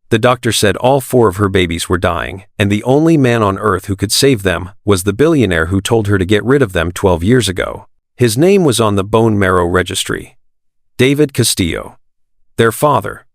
The doctor said all 4 of her babies were dying, and the only man on earth who could save them was the billionaire who told her to get rid of them 12 years ago. His name was on the bone marrow registry. David Castillo. Their father.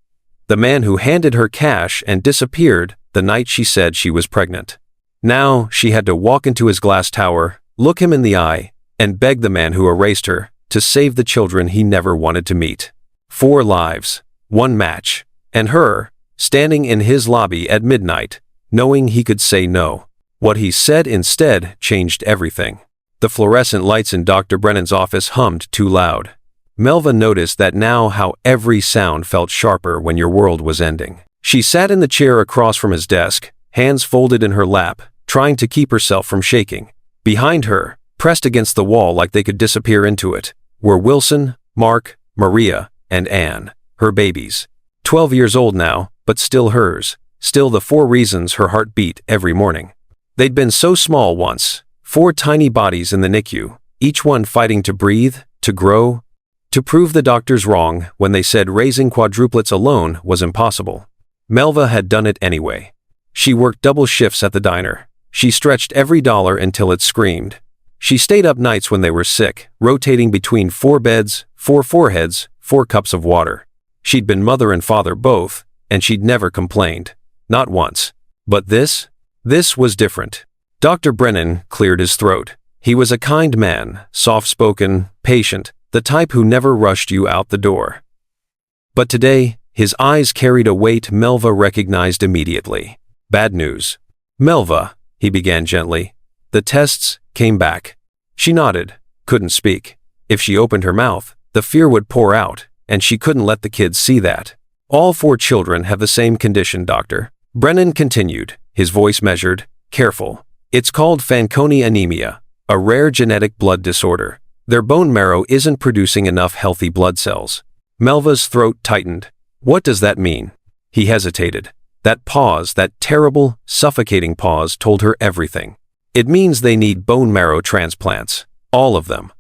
The man who handed her cash and disappeared the night she said she was pregnant. Now she had to walk into his glass tower, look him in the eye, and beg the man who erased her to save the children he never wanted to meet. 4 lives, 1 match, and her, standing in his lobby at midnight, knowing he could say no. What he said instead changed everything. The fluorescent lights in Dr. Brennan's office hummed too loud. Melva noticed that now how every sound felt sharper when your world was ending. She sat in the chair across from his desk, hands folded in her lap, trying to keep herself from shaking. Behind her, pressed against the wall like they could disappear into it, were Wilson, Mark, Maria, and Anne, her babies. 12 years old now, but still hers, still the 4 reasons her heart beat every morning. They'd been so small once, 4 tiny bodies in the NICU, each one fighting to breathe, to grow, to prove the doctors wrong when they said raising quadruplets alone was impossible. Melva had done it anyway. She worked double shifts at the diner. She stretched every dollar until it screamed. She stayed up nights when they were sick, rotating between 4 beds, 4 foreheads, 4 cups of water. She'd been mother and father both, and she'd never complained. Not once. But this was different. Dr. Brennan cleared his throat. He was a kind man, soft-spoken, patient, the type who never rushed you out the door. But today, his eyes carried a weight Melva recognized immediately. Bad news. Melva, he began gently. The tests came back. She nodded, couldn't speak. If she opened her mouth, the fear would pour out, and she couldn't let the kids see that. All 4 children have the same condition, doctor. Brennan continued, his voice measured, careful. It's called Fanconi anemia, a rare genetic blood disorder. Their bone marrow isn't producing enough healthy blood cells. Melva's throat tightened. What does that mean? He hesitated. That pause, that terrible, suffocating pause told her everything. It means they need bone marrow transplants. All of them.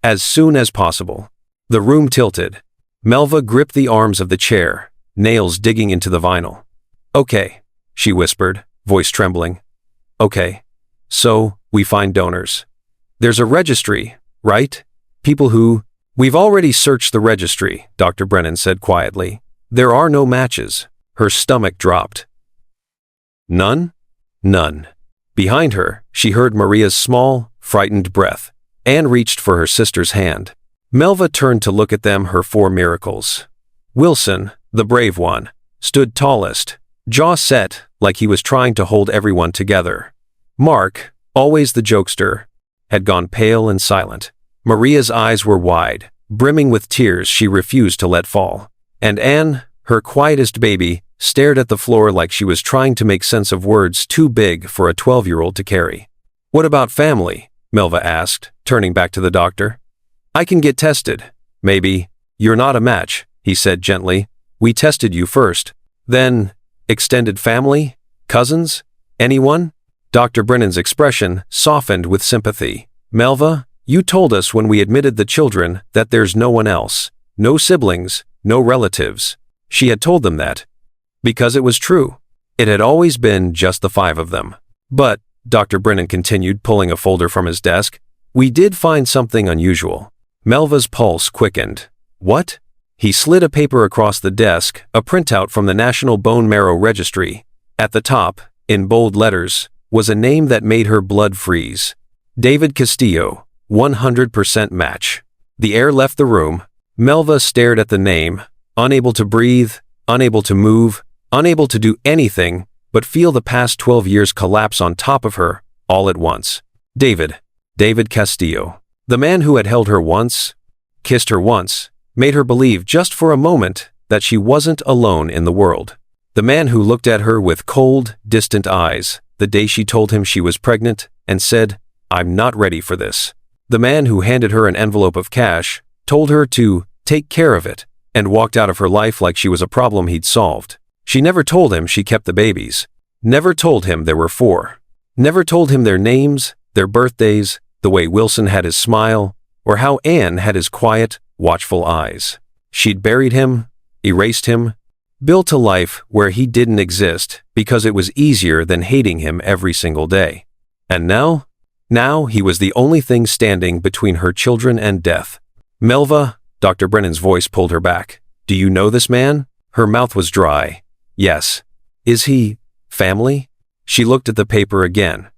As soon as possible. The room tilted. Melva gripped the arms of the chair, nails digging into the vinyl. Okay, she whispered, voice trembling. Okay. So, we find donors. There's a registry, right? People who... We've already searched the registry, Dr. Brennan said quietly. There are no matches. Her stomach dropped. None? None. Behind her, she heard Maria's small, frightened breath. Anne reached for her sister's hand. Melva turned to look at them, her 4 miracles. Wilson, the brave one, stood tallest, jaw set, like he was trying to hold everyone together. Mark, always the jokester, had gone pale and silent. Maria's eyes were wide, brimming with tears she refused to let fall. And Anne, her quietest baby, stared at the floor like she was trying to make sense of words too big for a 12-year-old to carry. What about family? Melva asked, turning back to the doctor. I can get tested. Maybe. You're not a match, he said gently. We tested you first. Then, extended family? Cousins? Anyone? Dr. Brennan's expression softened with sympathy. Melva, you told us when we admitted the children that there's no one else. No siblings, no relatives. She had told them that. Because it was true. It had always been just the 5 of them. But, Dr. Brennan continued, pulling a folder from his desk, we did find something unusual. Melva's pulse quickened. What? He slid a paper across the desk, a printout from the National Bone Marrow Registry. At the top, in bold letters, was a name that made her blood freeze. David Castillo, 100% match. The air left the room. Melva stared at the name, unable to breathe, unable to move, unable to do anything but feel the past 12 years collapse on top of her, all at once. David Castillo. The man who had held her once, kissed her once, made her believe just for a moment that she wasn't alone in the world. The man who looked at her with cold, distant eyes the day she told him she was pregnant and said, I'm not ready for this. The man who handed her an envelope of cash, told her to take care of it, and walked out of her life like she was a problem he'd solved. She never told him she kept the babies. Never told him there were 4. Never told him their names, their birthdays, the way Wilson had his smile, or how Anne had his quiet, watchful eyes. She'd buried him, erased him, built a life where he didn't exist because it was easier than hating him every single day. And now he was the only thing standing between her children and death. Melva, Dr. Brennan's voice pulled her back. Do you know this man? Her mouth was dry. Yes. Is he family? She looked at the paper again.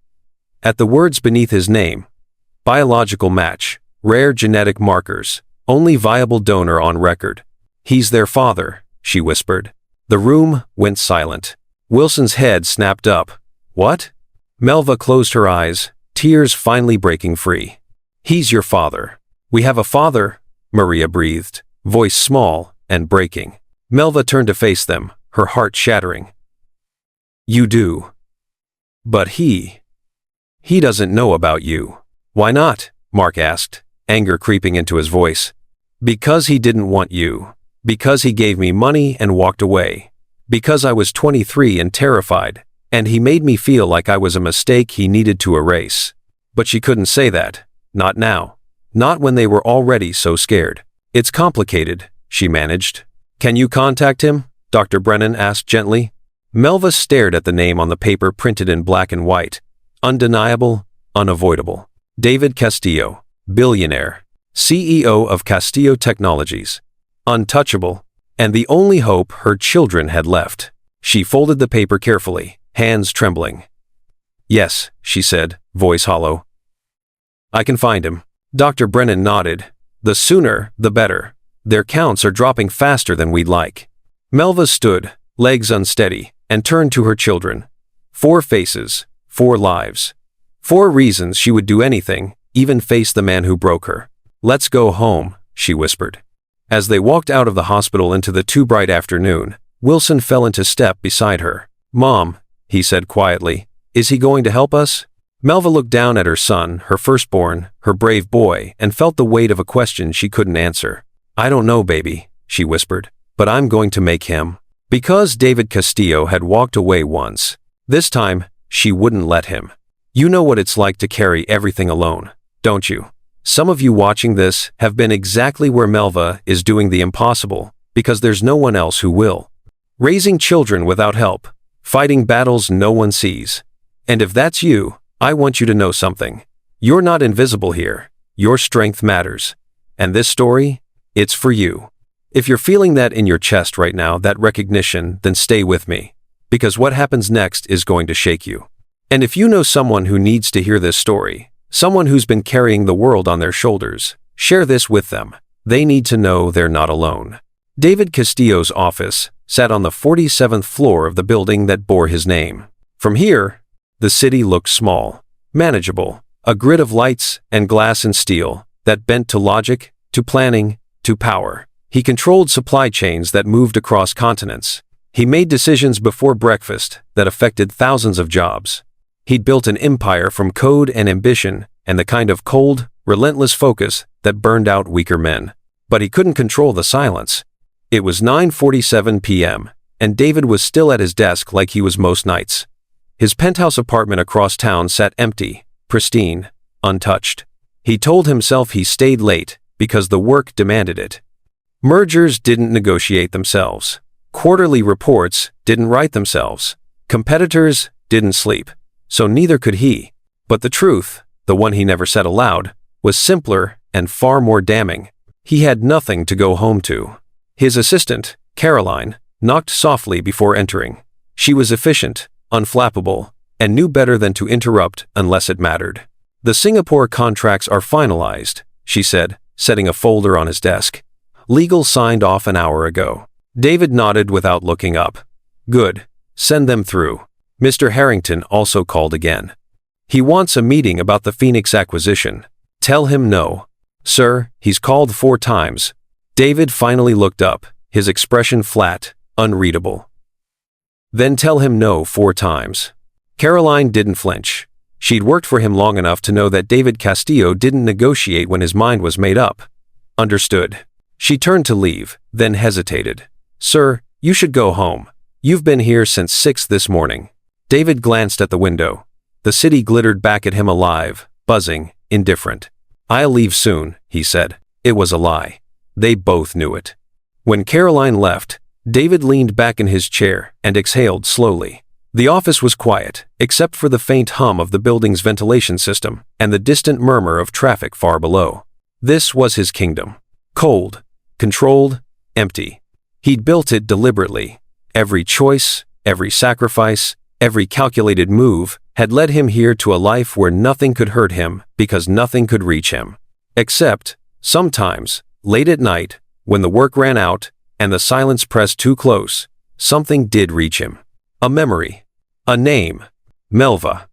At the words beneath his name. Biological match, rare genetic markers, only viable donor on record. He's their father, she whispered. The room went silent. Wilson's head snapped up. What? Melva closed her eyes, tears finally breaking free. He's your father. We have a father, Maria breathed, voice small and breaking. Melva turned to face them, her heart shattering. You do. But he doesn't know about you. Why not? Mark asked, anger creeping into his voice. Because he didn't want you. Because he gave me money and walked away. Because I was 23 and terrified, and he made me feel like I was a mistake he needed to erase. But she couldn't say that. Not now. Not when they were already so scared. It's complicated, she managed. Can you contact him? Dr. Brennan asked gently. Melva stared at the name on the paper printed in black and white. Undeniable, unavoidable. David Castillo, billionaire, CEO of Castillo Technologies. Untouchable, and the only hope her children had left. She folded the paper carefully, hands trembling. Yes, she said, voice hollow. I can find him. Dr. Brennan nodded. The sooner, the better. Their counts are dropping faster than we'd like. Melva stood, legs unsteady, and turned to her children. 4 faces, 4 lives. 4 reasons she would do anything, even face the man who broke her. Let's go home, she whispered. As they walked out of the hospital into the too bright afternoon, Wilson fell into step beside her. Mom, he said quietly, is he going to help us? Melva looked down at her son, her firstborn, her brave boy, and felt the weight of a question she couldn't answer. I don't know, baby, she whispered, but I'm going to make him. Because David Castillo had walked away once. This time, she wouldn't let him. You know what it's like to carry everything alone, don't you? Some of you watching this have been exactly where Melva is doing the impossible, because there's no one else who will. Raising children without help, fighting battles no one sees. And if that's you, I want you to know something. You're not invisible here. Your strength matters. And this story, it's for you. If you're feeling that in your chest right now, that recognition, then stay with me. Because what happens next is going to shake you. And if you know someone who needs to hear this story, someone who's been carrying the world on their shoulders, share this with them. They need to know they're not alone. David Castillo's office sat on the 47th floor of the building that bore his name. From here, the city looked small, manageable, a grid of lights and glass and steel that bent to logic, to planning, to power. He controlled supply chains that moved across continents. He made decisions before breakfast that affected thousands of jobs. He'd built an empire from code and ambition and the kind of cold, relentless focus that burned out weaker men. But he couldn't control the silence. It was 9:47 p.m., and David was still at his desk like he was most nights. His penthouse apartment across town sat empty, pristine, untouched. He told himself he stayed late because the work demanded it. Mergers didn't negotiate themselves. Quarterly reports didn't write themselves. Competitors didn't sleep. So neither could he. But the truth, the one he never said aloud, was simpler and far more damning. He had nothing to go home to. His assistant, Caroline, knocked softly before entering. She was efficient, unflappable, and knew better than to interrupt unless it mattered. The Singapore contracts are finalized, she said, setting a folder on his desk. Legal signed off an hour ago. David nodded without looking up. Good. Send them through. Mr. Harrington also called again. He wants a meeting about the Phoenix acquisition. Tell him no. Sir, he's called 4 times. David finally looked up, his expression flat, unreadable. Then tell him no 4 times. Caroline didn't flinch. She'd worked for him long enough to know that David Castillo didn't negotiate when his mind was made up. Understood. She turned to leave, then hesitated. Sir, you should go home. You've been here since 6 this morning. David glanced at the window. The city glittered back at him alive, buzzing, indifferent. I'll leave soon, he said. It was a lie. They both knew it. When Caroline left, David leaned back in his chair and exhaled slowly. The office was quiet, except for the faint hum of the building's ventilation system and the distant murmur of traffic far below. This was his kingdom. Cold, controlled, empty. He'd built it deliberately. Every choice, every sacrifice, every calculated move had led him here to a life where nothing could hurt him because nothing could reach him. Except, sometimes, late at night, when the work ran out and the silence pressed too close, something did reach him. A memory. A name. Melva.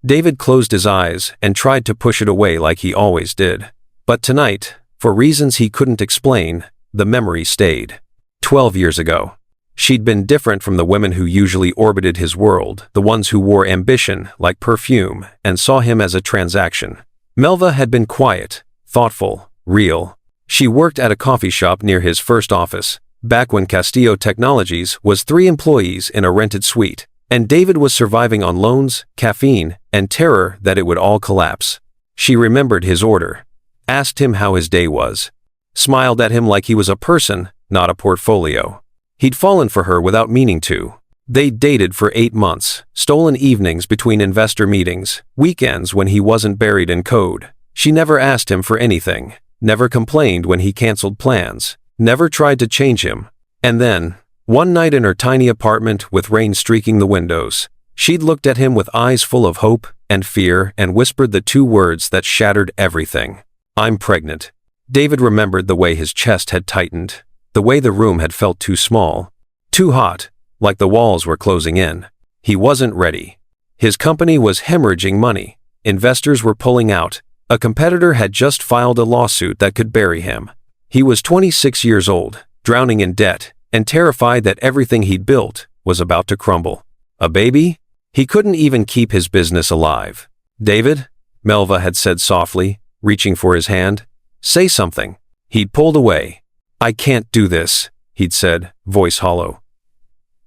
David closed his eyes and tried to push it away like he always did. But tonight, for reasons he couldn't explain, the memory stayed. 12 years ago. She'd been different from the women who usually orbited his world, the ones who wore ambition like perfume and saw him as a transaction. Melva had been quiet, thoughtful, real. She worked at a coffee shop near his first office, back when Castillo Technologies was 3 employees in a rented suite, and David was surviving on loans, caffeine, and terror that it would all collapse. She remembered his order, asked him how his day was, smiled at him like he was a person, not a portfolio. He'd fallen for her without meaning to. They'd dated for 8 months, stolen evenings between investor meetings, weekends when he wasn't buried in code. She never asked him for anything, never complained when he canceled plans, never tried to change him. And then, one night in her tiny apartment with rain streaking the windows, she'd looked at him with eyes full of hope and fear and whispered the 2 words that shattered everything. "I'm pregnant." David remembered the way his chest had tightened, the way the room had felt too small, too hot, like the walls were closing in. He wasn't ready. His company was hemorrhaging money. Investors were pulling out. A competitor had just filed a lawsuit that could bury him. He was 26 years old, drowning in debt, and terrified that everything he'd built was about to crumble. A baby? He couldn't even keep his business alive. "David," Melva had said softly, reaching for his hand. "Say something." He'd pulled away. "I can't do this," he'd said, voice hollow.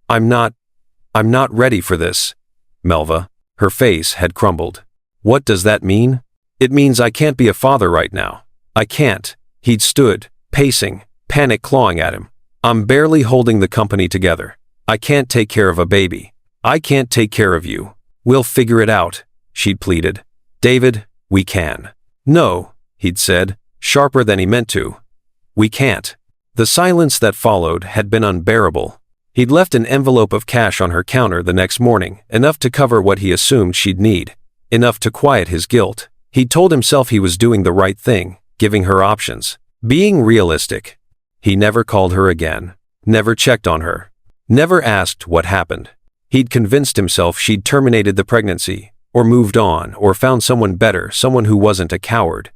I'm not ready for this." Melva, her face had crumbled. "What does that mean?" "It means I can't be a father right now. I can't." He'd stood, pacing, panic clawing at him. "I'm barely holding the company together. I can't take care of a baby. I can't take care of you. We'll figure it out," she'd pleaded. "David, we can." "No," he'd said, sharper than he meant to. "We can't." The silence that followed had been unbearable. He'd left an envelope of cash on her counter the next morning, enough to cover what he assumed she'd need, enough to quiet his guilt. He'd told himself he was doing the right thing, giving her options, being realistic. He never called her again, never checked on her, never asked what happened. He'd convinced himself she'd terminated the pregnancy, or moved on, or found someone better, someone who wasn't a coward.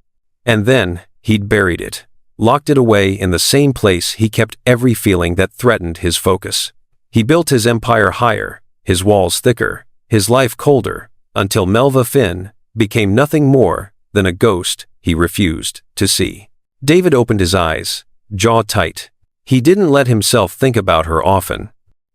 And then, he'd buried it, locked it away in the same place he kept every feeling that threatened his focus. He built his empire higher, his walls thicker, his life colder, until Melva Finn became nothing more than a ghost he refused to see. David opened his eyes, jaw tight. He didn't let himself think about her often.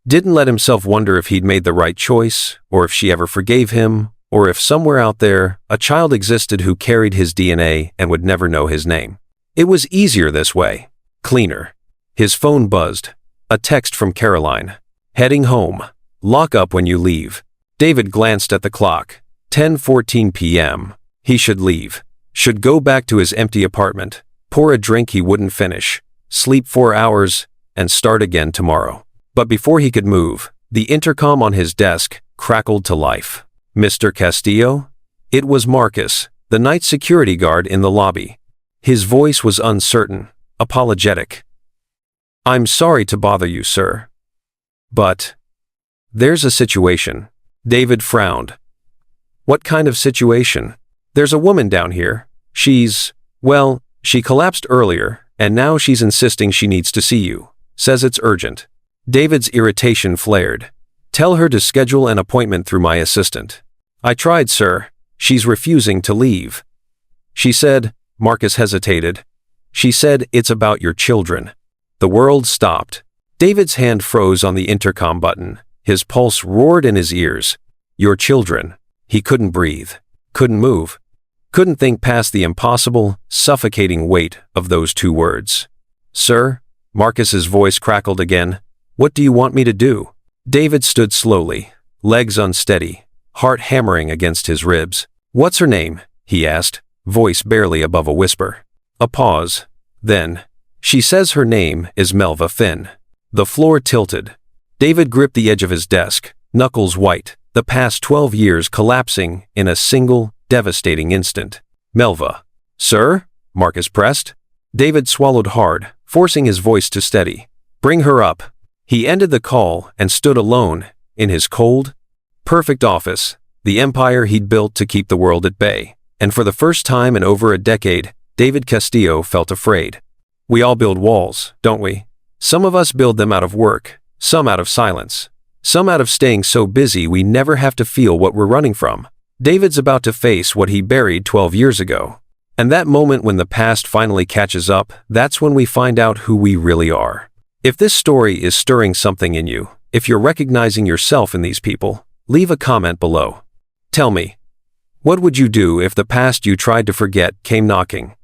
Didn't let himself wonder if he'd made the right choice, or if she ever forgave him, or if somewhere out there, a child existed who carried his DNA and would never know his name. It was easier this way. Cleaner. His phone buzzed. A text from Caroline. "Heading home. Lock up when you leave." David glanced at the clock. 10:14 p.m. He should leave. Should go back to his empty apartment, pour a drink he wouldn't finish, sleep 4 hours, and start again tomorrow. But before he could move, the intercom on his desk crackled to life. "Mr. Castillo?" It was Marcus, the night security guard in the lobby. His voice was uncertain, apologetic. "I'm sorry to bother you, sir. But there's a situation." David frowned. "What kind of situation?" "There's a woman down here. She collapsed earlier, and now she's insisting she needs to see you. Says it's urgent." David's irritation flared. "Tell her to schedule an appointment through my assistant." "I tried, sir. She's refusing to leave." "She said," Marcus hesitated. "She said it's about your children." The world stopped. David's hand froze on the intercom button. His pulse roared in his ears. Your children. He couldn't breathe. Couldn't move. Couldn't think past the impossible, suffocating weight of those 2 words. "Sir?" Marcus's voice crackled again. What do you want me to do? David stood slowly, legs unsteady, heart hammering against his ribs. What's her name? He asked, voice barely above a whisper. A pause. Then, she says her name is Melva Finn. The floor tilted. David gripped the edge of his desk, knuckles white, the past 12 years collapsing in a single, devastating instant. Melva. Sir? Marcus pressed. David swallowed hard, forcing his voice to steady. Bring her up. He ended the call and stood alone, in his cold, perfect office, the empire he'd built to keep the world at bay. And for the first time in over a decade, David Castillo felt afraid. We all build walls, don't we? Some of us build them out of work, some out of silence, some out of staying so busy we never have to feel what we're running from. David's about to face what he buried 12 years ago. And that moment when the past finally catches up, that's when we find out who we really are. If this story is stirring something in you, if you're recognizing yourself in these people, leave a comment below. Tell me, what would you do if the past you tried to forget came knocking?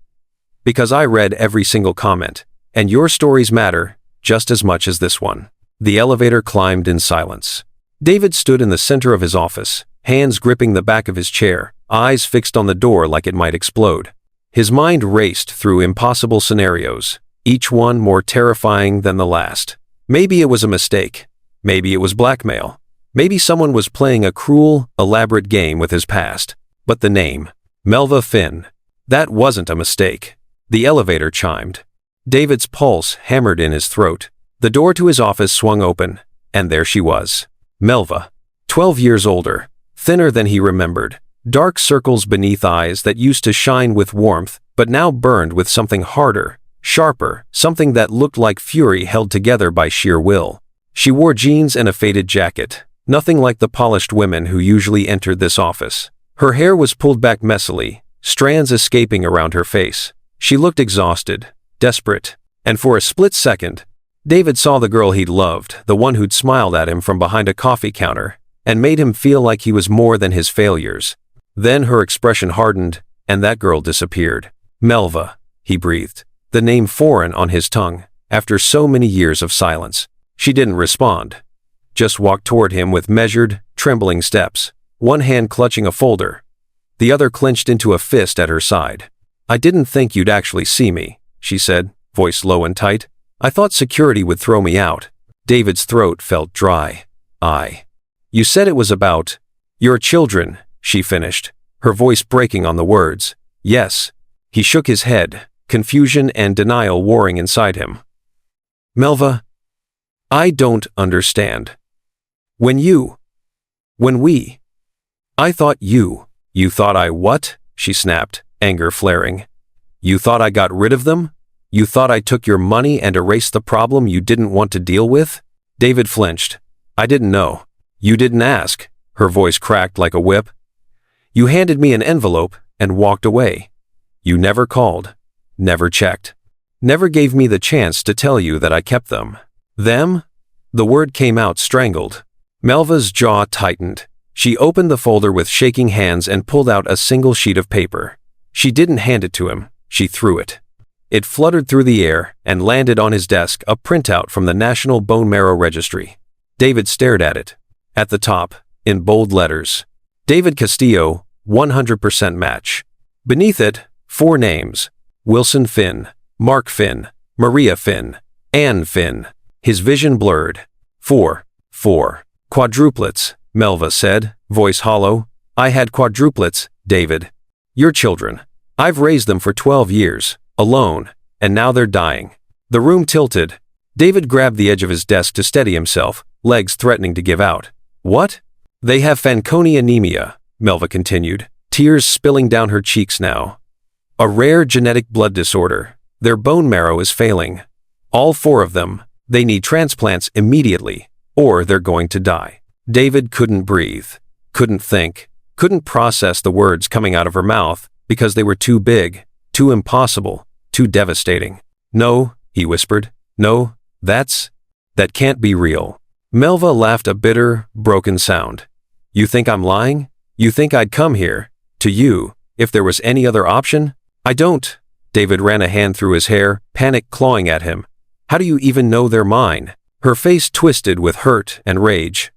Because I read every single comment, and your stories matter just as much as this one. The elevator climbed in silence. David stood in the center of his office, hands gripping the back of his chair, eyes fixed on the door like it might explode. His mind raced through impossible scenarios, each one more terrifying than the last. Maybe it was a mistake. Maybe it was blackmail. Maybe someone was playing a cruel, elaborate game with his past. But the name, Melva Finn, that wasn't a mistake. The elevator chimed. David's pulse hammered in his throat. The door to his office swung open, and there she was. Melva, 12 years older, thinner than he remembered, dark circles beneath eyes that used to shine with warmth, but now burned with something harder, sharper, something that looked like fury held together by sheer will. She wore jeans and a faded jacket, nothing like the polished women who usually entered this office. Her hair was pulled back messily, strands escaping around her face. She looked exhausted, desperate, and for a split second, David saw the girl he'd loved, the one who'd smiled at him from behind a coffee counter, and made him feel like he was more than his failures. Then her expression hardened, and that girl disappeared. Melva, he breathed, the name foreign on his tongue, after so many years of silence. She didn't respond, just walked toward him with measured, trembling steps, one hand clutching a folder, the other clenched into a fist at her side. I didn't think you'd actually see me, she said, voice low and tight. I thought security would throw me out. David's throat felt dry. You said it was about your children, she finished, her voice breaking on the words. Yes. He shook his head, confusion and denial warring inside him. Melva, I don't understand. When we, I thought you thought I what? She snapped, anger flaring. You thought I got rid of them? You thought I took your money and erased the problem you didn't want to deal with? David flinched. I didn't know. You didn't ask. Her voice cracked like a whip. You handed me an envelope and walked away. You never called, never checked, never gave me the chance to tell you that I kept them. Them? The word came out strangled. Melva's jaw tightened. She opened the folder with shaking hands and pulled out a single sheet of paper. She didn't hand it to him, she threw it. It fluttered through the air and landed on his desk, a printout from the National Bone Marrow Registry. David stared at it. At the top, in bold letters, David Castillo, 100% match. Beneath it, 4 names: Wilson Finn, Mark Finn, Maria Finn, Anne Finn. His vision blurred. 4. Quadruplets, Melva said, voice hollow. I had quadruplets, David. Your children. I've raised them for 12 years, alone, and now they're dying. The room tilted. David grabbed the edge of his desk to steady himself, legs threatening to give out. What? They have Fanconi anemia, Melva continued, tears spilling down her cheeks now. A rare genetic blood disorder. Their bone marrow is failing. All 4 of them. They need transplants immediately, or they're going to die. David couldn't breathe, couldn't think, couldn't process the words coming out of her mouth because they were too big, too impossible, too devastating. No, he whispered. No, that can't be real. Melva laughed a bitter, broken sound. You think I'm lying? You think I'd come here, to you, if there was any other option? I don't. David ran a hand through his hair, panic clawing at him. How do you even know they're mine? Her face twisted with hurt and rage.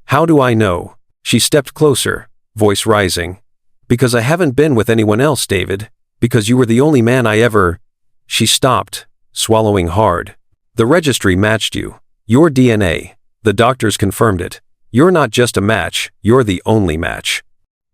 How do I know? She stepped closer, voice rising. Because I haven't been with anyone else, David. Because you were the only man I ever... She stopped, swallowing hard. The registry matched you. Your DNA. The doctors confirmed it. You're not just a match, you're the only match.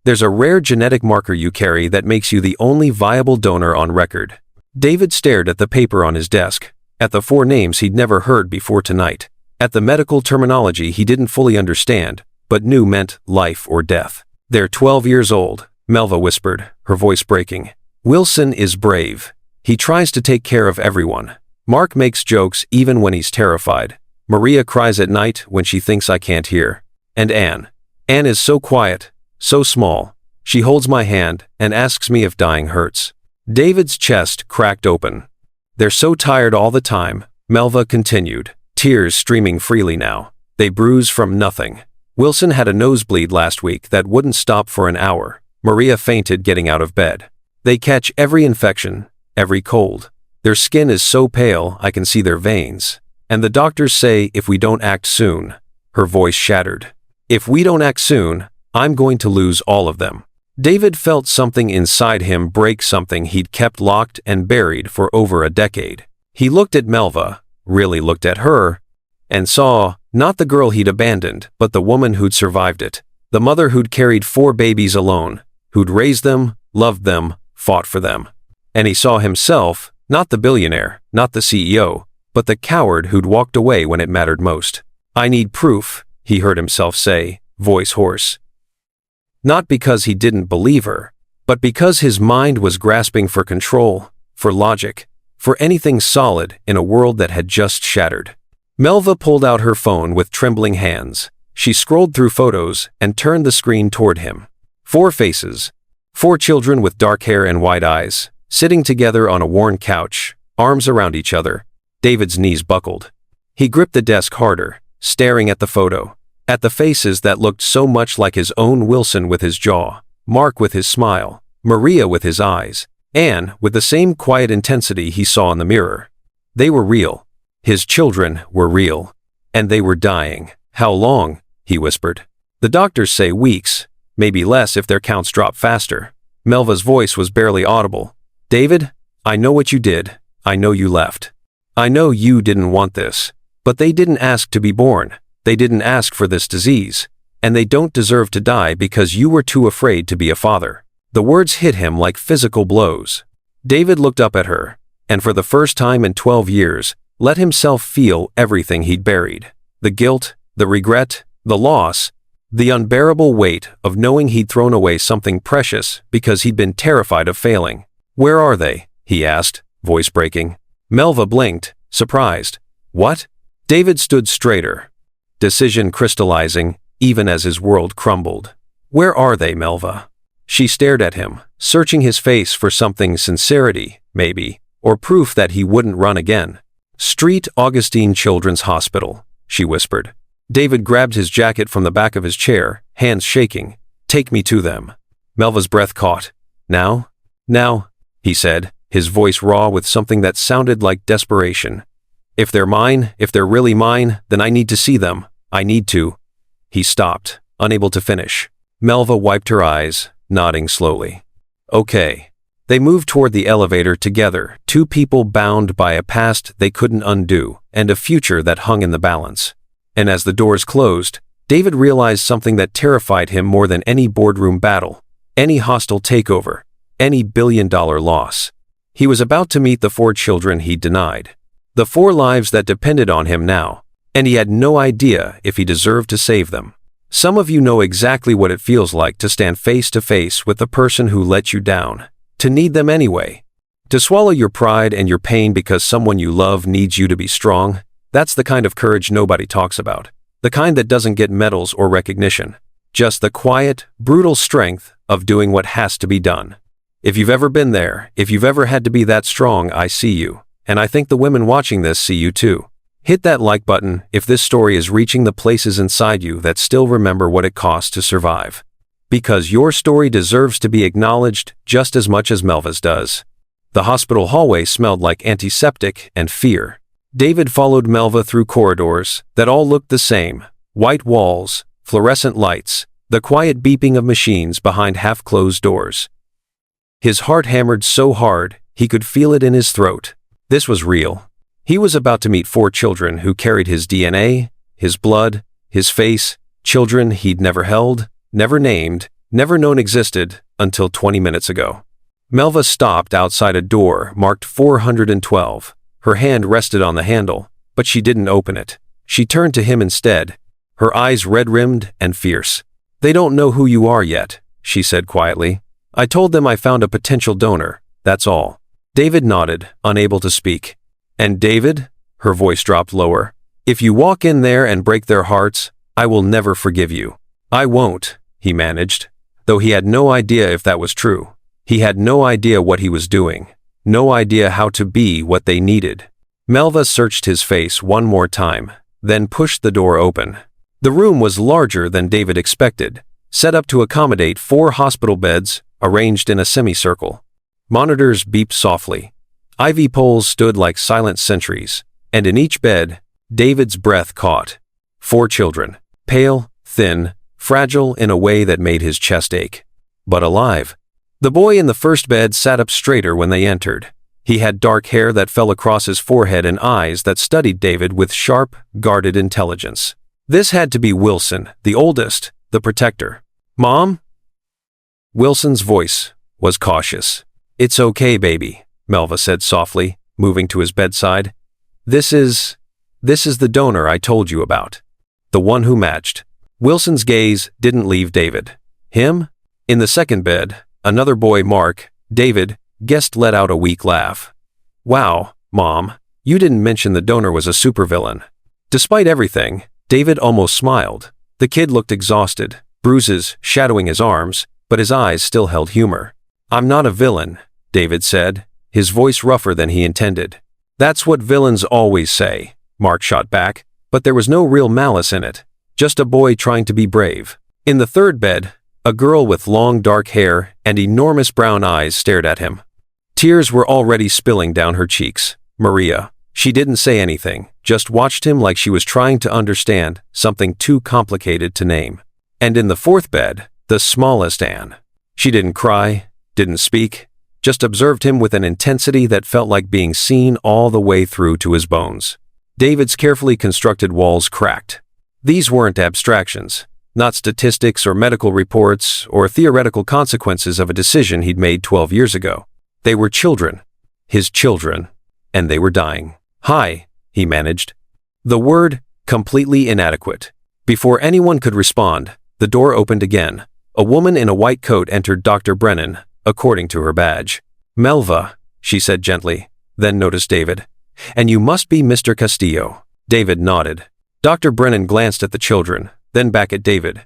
There's a rare genetic marker you carry that makes you the only viable donor on record. David stared at the paper on his desk, at the 4 names he'd never heard before tonight, at the medical terminology he didn't fully understand, but knew meant life or death. They're 12 years old, Melva whispered, her voice breaking. Wilson is brave. He tries to take care of everyone. Mark makes jokes even when he's terrified. Maria cries at night when she thinks I can't hear. And Anne. Anne is so quiet, so small. She holds my hand and asks me if dying hurts. David's chest cracked open. They're so tired all the time, Melva continued, tears streaming freely now. They bruise from nothing. Wilson had a nosebleed last week that wouldn't stop for an hour. Maria fainted getting out of bed. They catch every infection, every cold. Their skin is so pale I can see their veins. And the doctors say if we don't act soon. Her voice shattered. If we don't act soon, I'm going to lose all of them. David felt something inside him break, something he'd kept locked and buried for over a decade. He looked at Melva, really looked at her, and saw, not the girl he'd abandoned, but the woman who'd survived it. The mother who'd carried 4 babies alone, who'd raised them, loved them, fought for them. And he saw himself, not the billionaire, not the CEO, but the coward who'd walked away when it mattered most. I need proof, he heard himself say, voice hoarse. Not because he didn't believe her, but because his mind was grasping for control, for logic, for anything solid in a world that had just shattered. Melva pulled out her phone with trembling hands. She scrolled through photos and turned the screen toward him. 4 faces. 4 children with dark hair and wide eyes, sitting together on a worn couch, arms around each other. David's knees buckled. He gripped the desk harder, staring at the photo, at the faces that looked so much like his own. Wilson with his jaw, Mark with his smile, Maria with his eyes, Anne with the same quiet intensity he saw in the mirror. They were real. His children were real. And they were dying. How long? He whispered. The doctors say weeks, maybe less if their counts drop faster. Melva's voice was barely audible. David, I know what you did. I know you left. I know you didn't want this. But they didn't ask to be born. They didn't ask for this disease. And they don't deserve to die because you were too afraid to be a father. The words hit him like physical blows. David looked up at her, and for the first time in 12 years, let himself feel everything he'd buried. The guilt, the regret, the loss, the unbearable weight of knowing he'd thrown away something precious because he'd been terrified of failing. Where are they? He asked, voice breaking. Melva blinked, surprised. What? David stood straighter, decision crystallizing, even as his world crumbled. Where are they, Melva? She stared at him, searching his face for something, sincerity, maybe, or proof that he wouldn't run again. Street Augustine Children's Hospital, she whispered. David grabbed his jacket from the back of his chair, hands shaking. Take me to them. Melva's breath caught. Now? Now, he said, his voice raw with something that sounded like desperation. If they're mine, if they're really mine, then I need to see them. I need to. He stopped, unable to finish. Melva wiped her eyes, nodding slowly. Okay. They moved toward the elevator together, 2 people bound by a past they couldn't undo, and a future that hung in the balance. And as the doors closed, David realized something that terrified him more than any boardroom battle, any hostile takeover, any billion-dollar loss. He was about to meet the 4 children he'd denied. The 4 lives that depended on him now, and he had no idea if he deserved to save them. Some of you know exactly what it feels like to stand face to face with the person who let you down. To need them anyway. To swallow your pride and your pain because someone you love needs you to be strong. That's the kind of courage nobody talks about. The kind that doesn't get medals or recognition. Just the quiet, brutal strength of doing what has to be done. If you've ever been there, if you've ever had to be that strong, I see you. And I think the women watching this see you too. Hit that like button if this story is reaching the places inside you that still remember what it costs to survive. Because your story deserves to be acknowledged just as much as Melva's does. The hospital hallway smelled like antiseptic and fear. David followed Melva through corridors that all looked the same: white walls, fluorescent lights, the quiet beeping of machines behind half-closed doors. His heart hammered so hard, he could feel it in his throat. This was real. He was about to meet 4 children who carried his DNA, his blood, his face, children he'd never held, never named, never known existed, until 20 minutes ago. Melva stopped outside a door marked 412. Her hand rested on the handle, but she didn't open it. She turned to him instead, her eyes red-rimmed and fierce. "They don't know who you are yet," she said quietly. "I told them I found a potential donor, that's all." David nodded, unable to speak. "And David," her voice dropped lower, "if you walk in there and break their hearts, I will never forgive you." "I won't," he managed, though he had no idea if that was true. He had no idea what he was doing, no idea how to be what they needed. Melva searched his face one more time, then pushed the door open. The room was larger than David expected, set up to accommodate 4 hospital beds, arranged in a semicircle. Monitors beeped softly. IV poles stood like silent sentries, and in each bed, David's breath caught. 4 children, pale, thin, fragile in a way that made his chest ache, but alive. The boy in the first bed sat up straighter when they entered. He had dark hair that fell across his forehead and eyes that studied David with sharp, guarded intelligence. This had to be Wilson, the oldest, the protector. "Mom?" Wilson's voice was cautious. "It's okay, baby," Melva said softly, moving to his bedside. This is the donor I told you about. The one who matched." Wilson's gaze didn't leave David. "Him?" In the second bed, another boy, Mark, David, guessed, let out a weak laugh. "Wow, Mom, you didn't mention the donor was a supervillain." Despite everything, David almost smiled. The kid looked exhausted, bruises shadowing his arms, but his eyes still held humor. "I'm not a villain," David said, his voice rougher than he intended. "That's what villains always say," Mark shot back, but there was no real malice in it, just a boy trying to be brave. In the third bed, a girl with long dark hair and enormous brown eyes stared at him. Tears were already spilling down her cheeks. Maria. She didn't say anything, just watched him like she was trying to understand something too complicated to name. And in the fourth bed, the smallest Anne. She didn't cry, didn't speak, just observed him with an intensity that felt like being seen all the way through to his bones. David's carefully constructed walls cracked. These weren't abstractions, not statistics or medical reports or theoretical consequences of a decision he'd made 12 years ago. They were children, his children, and they were dying. "Hi," he managed. The word, completely inadequate. Before anyone could respond, the door opened again. A woman in a white coat entered Dr. Brennan, according to her badge. "Melva," she said gently, then noticed David. "And you must be Mr. Castillo." David nodded. Dr. Brennan glanced at the children, then back at David.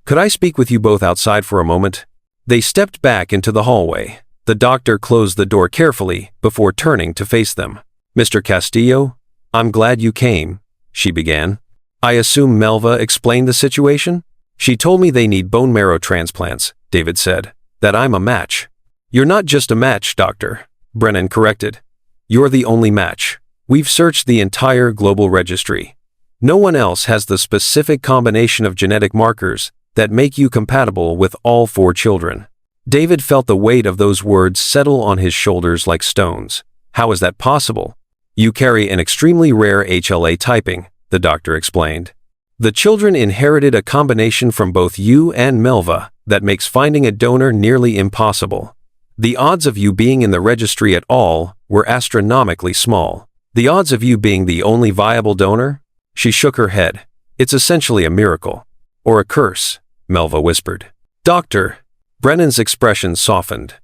"Could I speak with you both outside for a moment?" They stepped back into the hallway. The doctor closed the door carefully before turning to face them. "Mr. Castillo, I'm glad you came," she began. "I assume Melva explained the situation?" "She told me they need bone marrow transplants," David said. "That I'm a match." "You're not just a match, doctor," Brennan corrected. "You're the only match. We've searched the entire global registry. No one else has the specific combination of genetic markers that make you compatible with all 4 children." David felt the weight of those words settle on his shoulders like stones. How is that possible? "You carry an extremely rare HLA typing," the doctor explained. "The children inherited a combination from both you and Melva that makes finding a donor nearly impossible. The odds of you being in the registry at all were astronomically small. The odds of you being the only viable donor?" She shook her head. "It's essentially a miracle. Or a curse," Melva whispered. "Doctor," Brennan's expression softened.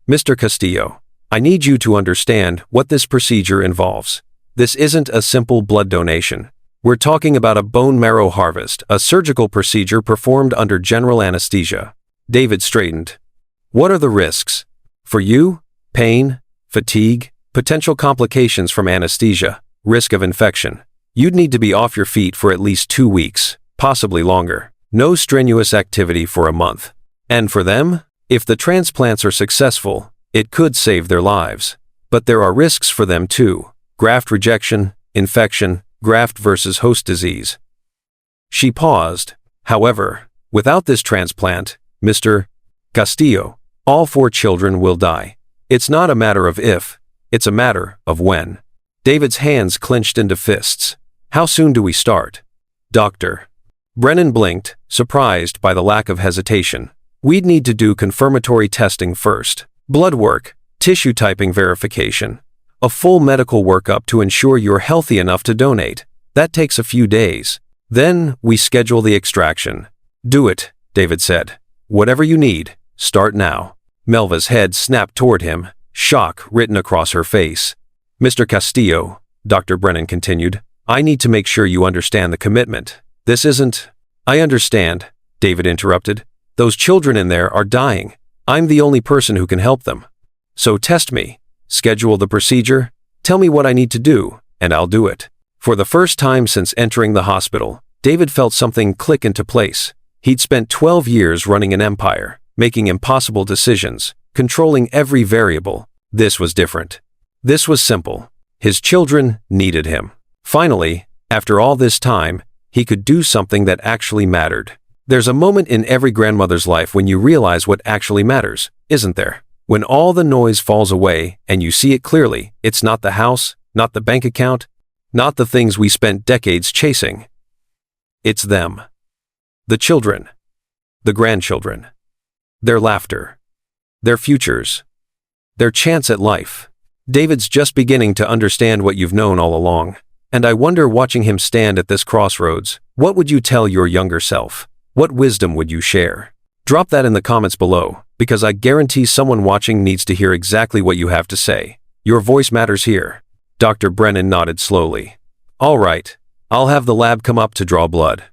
"Mr. Castillo, I need you to understand what this procedure involves. This isn't a simple blood donation. We're talking about a bone marrow harvest, a surgical procedure performed under general anesthesia." David straightened. "What are the risks? For you? Pain, fatigue, potential complications from anesthesia, risk of infection. You'd need to be off your feet for at least 2 weeks, possibly longer. No strenuous activity for a month. And for them, if the transplants are successful, it could save their lives. But there are risks for them too. Graft rejection, infection, graft versus host disease. She paused. However, without this transplant, Mr. Castillo, all 4 children will die. It's not a matter of if, it's a matter of when. David's hands clenched into fists. How soon do we start? Doctor. Brennan blinked, surprised by the lack of hesitation. We'd need to do confirmatory testing first. Blood work, tissue typing verification. A full medical workup to ensure you're healthy enough to donate. That takes a few days. Then, we schedule the extraction. Do it, David said. Whatever you need, start now. Melva's head snapped toward him, shock written across her face. Mr. Castillo, Dr. Brennan continued, I need to make sure you understand the commitment. This isn't... I understand, David interrupted. Those children in there are dying. I'm the only person who can help them. So test me. Schedule the procedure. Tell me what I need to do, and I'll do it. For the first time since entering the hospital, David felt something click into place. He'd spent 12 years running an empire, making impossible decisions, controlling every variable. This was different. This was simple. His children needed him. Finally, after all this time, he could do something that actually mattered. There's a moment in every grandmother's life when you realize what actually matters, isn't there? When all the noise falls away and you see it clearly, it's not the house, not the bank account, not the things we spent decades chasing. It's them. The children. The grandchildren. Their laughter. Their futures. Their chance at life. David's just beginning to understand what you've known all along. And I wonder, watching him stand at this crossroads, what would you tell your younger self? What wisdom would you share? Drop that in the comments below, because I guarantee someone watching needs to hear exactly what you have to say. Your voice matters here. Dr. Brennan nodded slowly. All right, I'll have the lab come up to draw blood.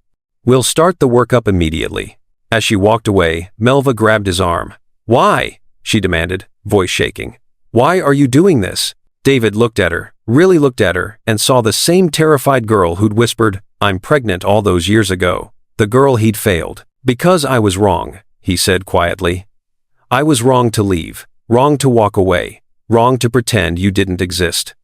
We'll start the workup immediately. As she walked away, Melva grabbed his arm. Why? She demanded, voice shaking. Why are you doing this? David looked at her, really looked at her, and saw the same terrified girl who'd whispered, I'm pregnant all those years ago. The girl he'd failed. Because I was wrong, he said quietly. I was wrong to leave, wrong to walk away, wrong to pretend you didn't exist.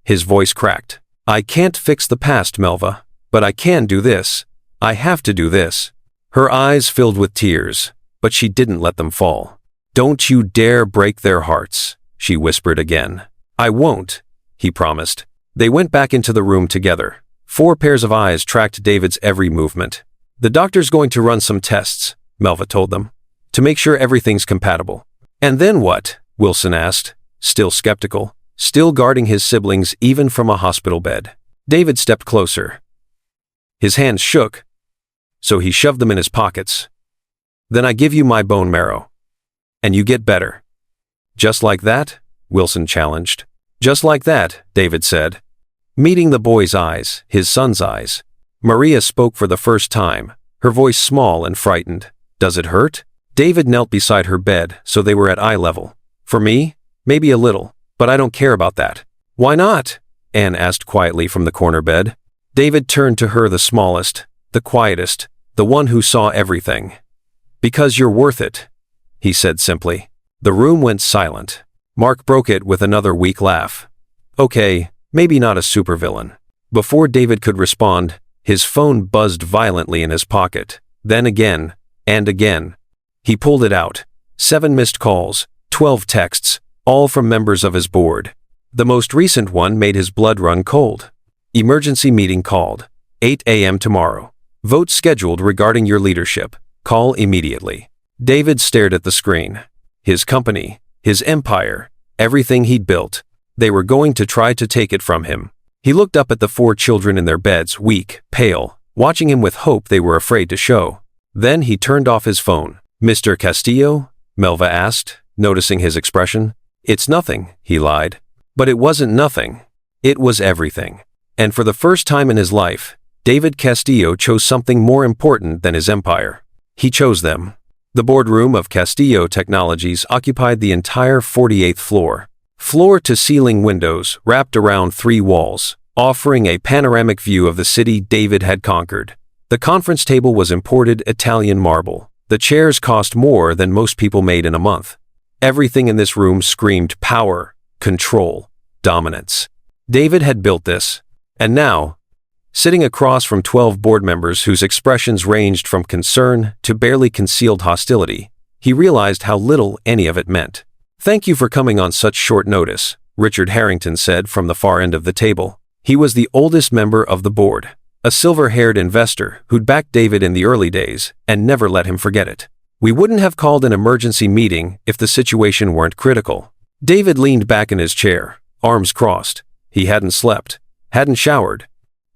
His voice cracked. I can't fix the past, Melva, but I can do this. I have to do this. Her eyes filled with tears, but she didn't let them fall. Don't you dare break their hearts, she whispered again. I won't, he promised. They went back into the room together. 4 pairs of eyes tracked David's every movement. The doctor's going to run some tests, Melva told them, to make sure everything's compatible. And then what? Wilson asked, still skeptical, still guarding his siblings even from a hospital bed. David stepped closer. His hands shook, so he shoved them in his pockets. Then I give you my bone marrow. And you get better. Just like that? Wilson challenged. Just like that, David said. Meeting the boy's eyes, his son's eyes, Maria spoke for the first time, her voice small and frightened. Does it hurt? David knelt beside her bed so they were at eye level. For me? Maybe a little, but I don't care about that. Why not? Anne asked quietly from the corner bed. David turned to her, the smallest, the quietest, the one who saw everything. Because you're worth it, he said simply. The room went silent. Mark broke it with another weak laugh. Okay, maybe not a supervillain. Before David could respond, his phone buzzed violently in his pocket. Then again, and again. He pulled it out. 7 missed calls, 12 texts, all from members of his board. The most recent one made his blood run cold. Emergency meeting called. 8 a.m. tomorrow. Vote scheduled regarding your leadership. Call immediately. David stared at the screen. His company, his empire, everything he'd built. They were going to try to take it from him. He looked up at the 4 children in their beds, weak, pale, watching him with hope they were afraid to show. Then he turned off his phone. Mr. Castillo? Melva asked, noticing his expression. It's nothing, he lied. But it wasn't nothing. It was everything. And for the first time in his life, David Castillo chose something more important than his empire. He chose them. The boardroom of Castillo Technologies occupied the entire 48th floor. Floor-to-ceiling windows wrapped around 3 walls, offering a panoramic view of the city David had conquered. The conference table was imported Italian marble. The chairs cost more than most people made in a month. Everything in this room screamed power, control, dominance. David had built this, And now, sitting across from 12 board members whose expressions ranged from concern to barely concealed hostility, he realized how little any of it meant. "Thank you for coming on such short notice," Richard Harrington said from the far end of the table. He was the oldest member of the board, a silver-haired investor who'd backed David in the early days and never let him forget it. "We wouldn't have called an emergency meeting if the situation weren't critical." David leaned back in his chair, arms crossed. He hadn't slept, hadn't showered,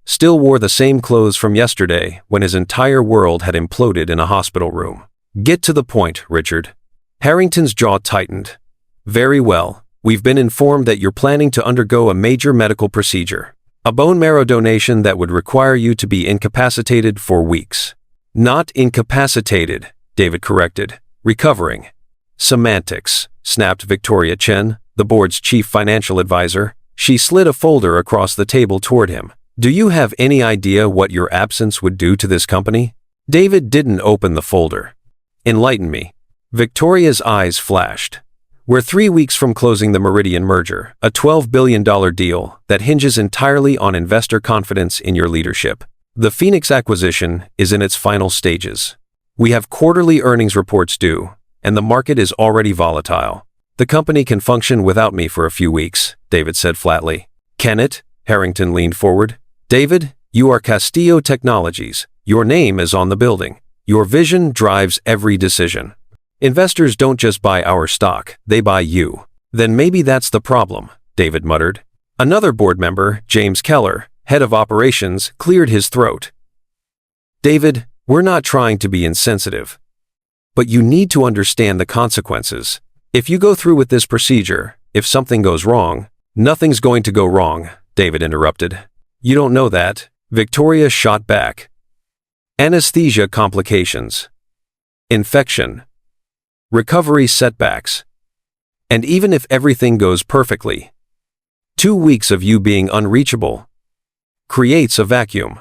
still wore the same clothes from yesterday when his entire world had imploded in a hospital room. "Get to the point, Richard." Harrington's jaw tightened. "Very well. We've been informed that you're planning to undergo a major medical procedure. A bone marrow donation that would require you to be incapacitated for weeks." "Not incapacitated," David corrected. "Recovering." "Semantics," snapped Victoria Chen, the board's chief financial advisor. She slid a folder across the table toward him. "Do you have any idea what your absence would do to this company?" David didn't open the folder. "Enlighten me." Victoria's eyes flashed. "We're 3 weeks from closing the Meridian merger, a $12 billion deal that hinges entirely on investor confidence in your leadership. The Phoenix acquisition is in its final stages. We have quarterly earnings reports due, and the market is already volatile. The company can function without me for a few weeks," David said flatly. "Can it?" Harrington leaned forward. "David, you are Castillo Technologies. Your name is on the building. Your vision drives every decision. Investors don't just buy our stock, they buy you." "Then maybe that's the problem," David muttered. Another board member, James Keller, head of operations, cleared his throat. "David, we're not trying to be insensitive, but you need to understand the consequences. If you go through with this procedure, if something goes wrong—" "Nothing's going to go wrong," David interrupted. "You don't know that," Victoria shot back. "Anesthesia complications, infection, recovery setbacks. And even if everything goes perfectly, 2 weeks of you being unreachable creates a vacuum.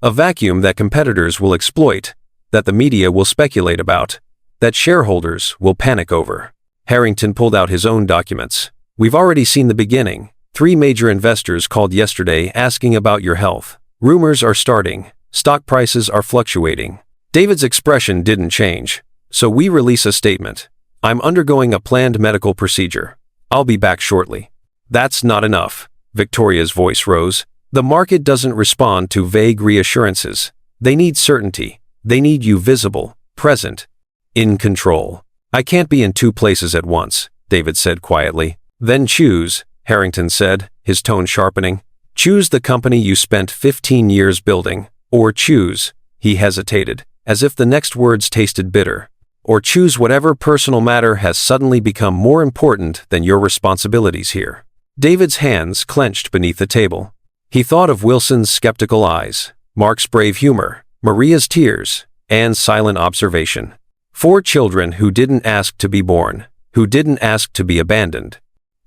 A vacuum that competitors will exploit, that the media will speculate about, that shareholders will panic over." Harrington pulled out his own documents. "We've already seen the beginning. 3 major investors called yesterday asking about your health. Rumors are starting. Stock prices are fluctuating." David's expression didn't change. "So we release a statement. I'm undergoing a planned medical procedure. I'll be back shortly." "That's not enough." Victoria's voice rose. "The market doesn't respond to vague reassurances. They need certainty. They need you visible, present, in control." "I can't be in 2 places at once," David said quietly. "Then choose," Harrington said, his tone sharpening. "Choose the company you spent 15 years building, or choose," he hesitated, as if the next words tasted bitter, "or choose whatever personal matter has suddenly become more important than your responsibilities here." David's hands clenched beneath the table. He thought of Wilson's skeptical eyes, Mark's brave humor, Maria's tears, and silent observation. 4 children who didn't ask to be born, who didn't ask to be abandoned,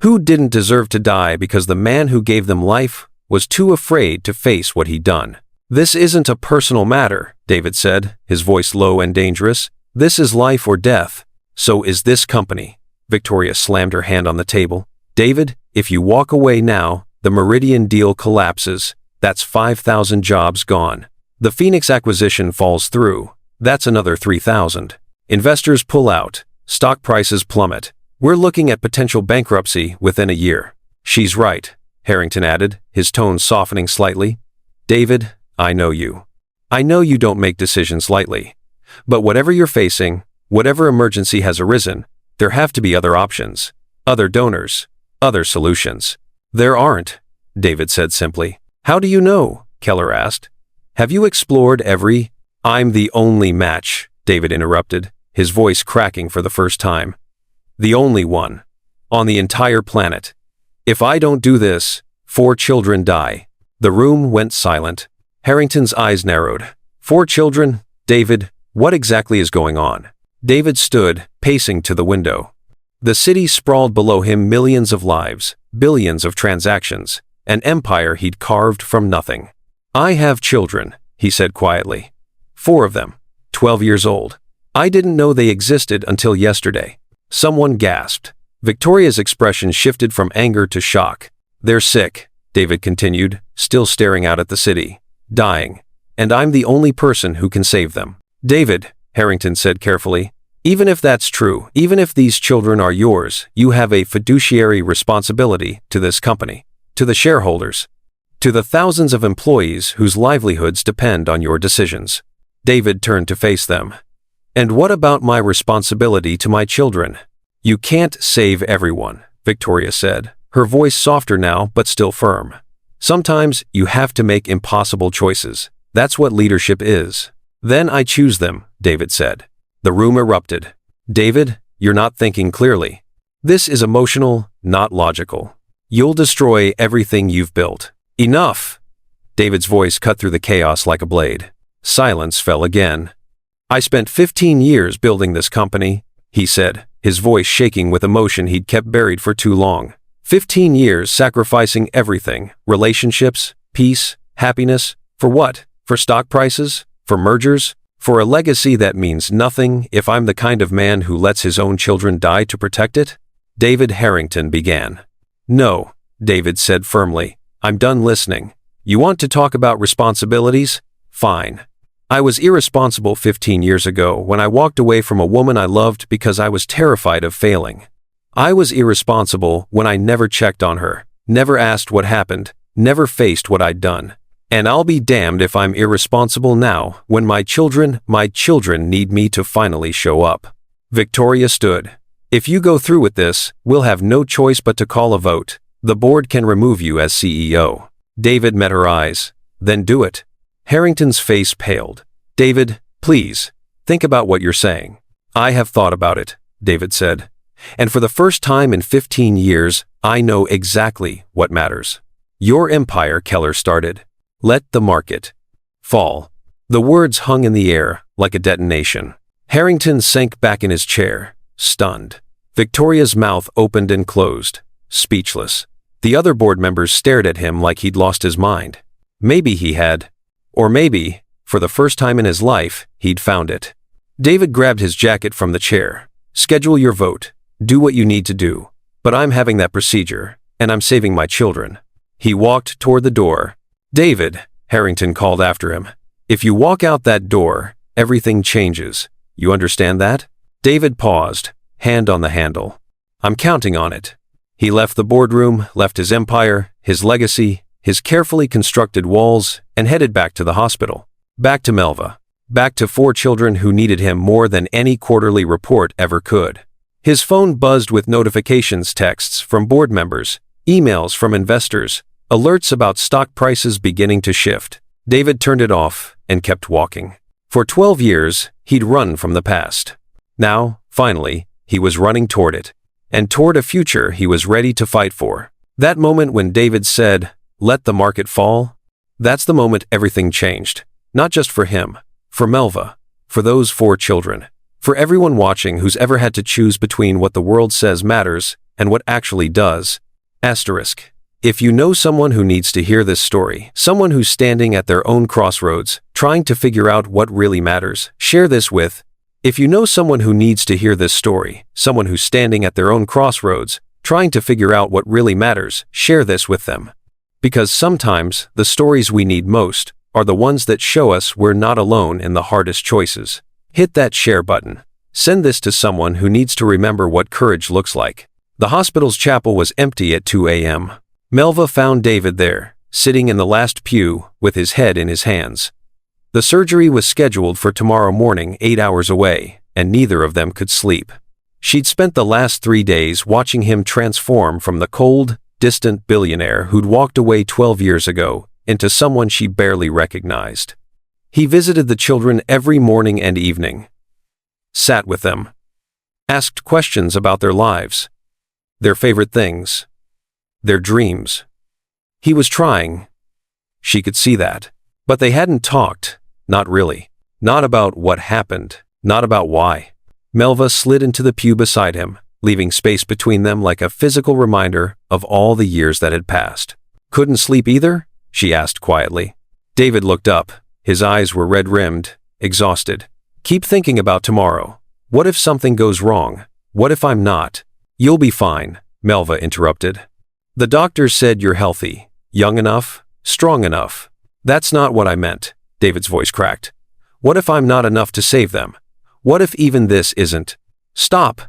who didn't deserve to die because the man who gave them life was too afraid to face what he'd done. "This isn't a personal matter," David said, his voice low and dangerous. "This is life or death. So is this company." Victoria slammed her hand on the table. "David, if you walk away now, the Meridian deal collapses. That's 5,000 jobs gone. The Phoenix acquisition falls through. That's another 3,000. Investors pull out. Stock prices plummet. We're looking at potential bankruptcy within a year." "She's right," Harrington added, his tone softening slightly. "David, I know you. I know you don't make decisions lightly. But whatever you're facing, whatever emergency has arisen, there have to be other options, other donors, other solutions." "There aren't," David said simply. "How do you know?" Keller asked. "Have you explored every—" "I'm the only match," David interrupted, his voice cracking for the first time. "The only one. On the entire planet. If I don't do this, 4 children die." The room went silent. Harrington's eyes narrowed. 4 children? David, what exactly is going on?" David stood, pacing to the window. The city sprawled below him, millions of lives, billions of transactions, an empire he'd carved from nothing. "I have children," he said quietly. 4 of them, 12 years old. I didn't know they existed until yesterday." Someone gasped. Victoria's expression shifted from anger to shock. "They're sick," David continued, still staring out at the city, dying. And I'm the only person who can save them. David, Harrington said carefully, even if that's true, even if these children are yours, you have a fiduciary responsibility to this company, to the shareholders, to the thousands of employees whose livelihoods depend on your decisions. David turned to face them. And what about my responsibility to my children? You can't save everyone, Victoria said, her voice softer now but still firm. Sometimes you have to make impossible choices. That's what leadership is. Then I choose them, David said. The room erupted. David, you're not thinking clearly. This is emotional, not logical. You'll destroy everything you've built. Enough! David's voice cut through the chaos like a blade. Silence fell again. I spent 15 years building this company, he said, his voice shaking with emotion he'd kept buried for too long. 15 years sacrificing everything, relationships, peace, happiness, for what? For stock prices? For mergers? For a legacy that means nothing if I'm the kind of man who lets his own children die to protect it? David Harrington began. No, David said firmly. I'm done listening. You want to talk about responsibilities? Fine. I was irresponsible 15 years ago when I walked away from a woman I loved because I was terrified of failing. I was irresponsible when I never checked on her, never asked what happened, never faced what I'd done. And I'll be damned if I'm irresponsible now when my children need me to finally show up. Victoria stood. If you go through with this, we'll have no choice but to call a vote. The board can remove you as CEO. David met her eyes. Then do it. Harrington's face paled. David, please, think about what you're saying. I have thought about it, David said. And for the first time in 15 years, I know exactly what matters. Your empire, Keller started. Let the market fall. The words hung in the air like a detonation. Harrington sank back in his chair, stunned. Victoria's mouth opened and closed, speechless. The other board members stared at him like he'd lost his mind. Maybe he had. Or maybe, for the first time in his life, he'd found it. David grabbed his jacket from the chair. Schedule your vote. Do what you need to do. But I'm having that procedure, and I'm saving my children. He walked toward the door. David, Harrington called after him. If you walk out that door, everything changes. You understand that? David paused, hand on the handle. I'm counting on it. He left the boardroom, left his empire, his legacy, his carefully constructed walls, and headed back to the hospital. Back to Melva. Back to 4 children who needed him more than any quarterly report ever could. His phone buzzed with notifications, texts from board members, emails from investors, alerts about stock prices beginning to shift. David turned it off and kept walking. For 12 years, he'd run from the past. Now, finally, he was running toward it. And toward a future he was ready to fight for. That moment when David said, "Let the market fall," that's the moment everything changed. Not just for him, for Melva, for those 4 children, for everyone watching who's ever had to choose between what the world says matters and what actually does. Asterisk. If you know someone who needs to hear this story, someone who's standing at their own crossroads, trying to figure out what really matters, share this with. If you know someone who needs to hear this story, someone who's standing at their own crossroads, trying to figure out what really matters, share this with them. Because sometimes, the stories we need most are the ones that show us we're not alone in the hardest choices. Hit that share button. Send this to someone who needs to remember what courage looks like. The hospital's chapel was empty at 2 a.m. Melva found David there, sitting in the last pew, with his head in his hands. The surgery was scheduled for tomorrow morning 8 hours away, and neither of them could sleep. She'd spent the last 3 days watching him transform from the cold, distant billionaire who'd walked away 12 years ago into someone she barely recognized. He visited the children every morning and evening, sat with them, asked questions about their lives, their favorite things, their dreams. He was trying. She could see that. But they hadn't talked, not really. Not about what happened, not about why. Melva slid into the pew beside him, leaving space between them like a physical reminder of all the years that had passed. Couldn't sleep either? She asked quietly. David looked up. His eyes were red-rimmed, exhausted. Keep thinking about tomorrow. What if something goes wrong? What if I'm not? You'll be fine, Melva interrupted. The doctors said you're healthy, young enough, Strong enough. That's not what I meant, David's voice cracked. What if I'm not enough to save them? What if even this isn't? Stop.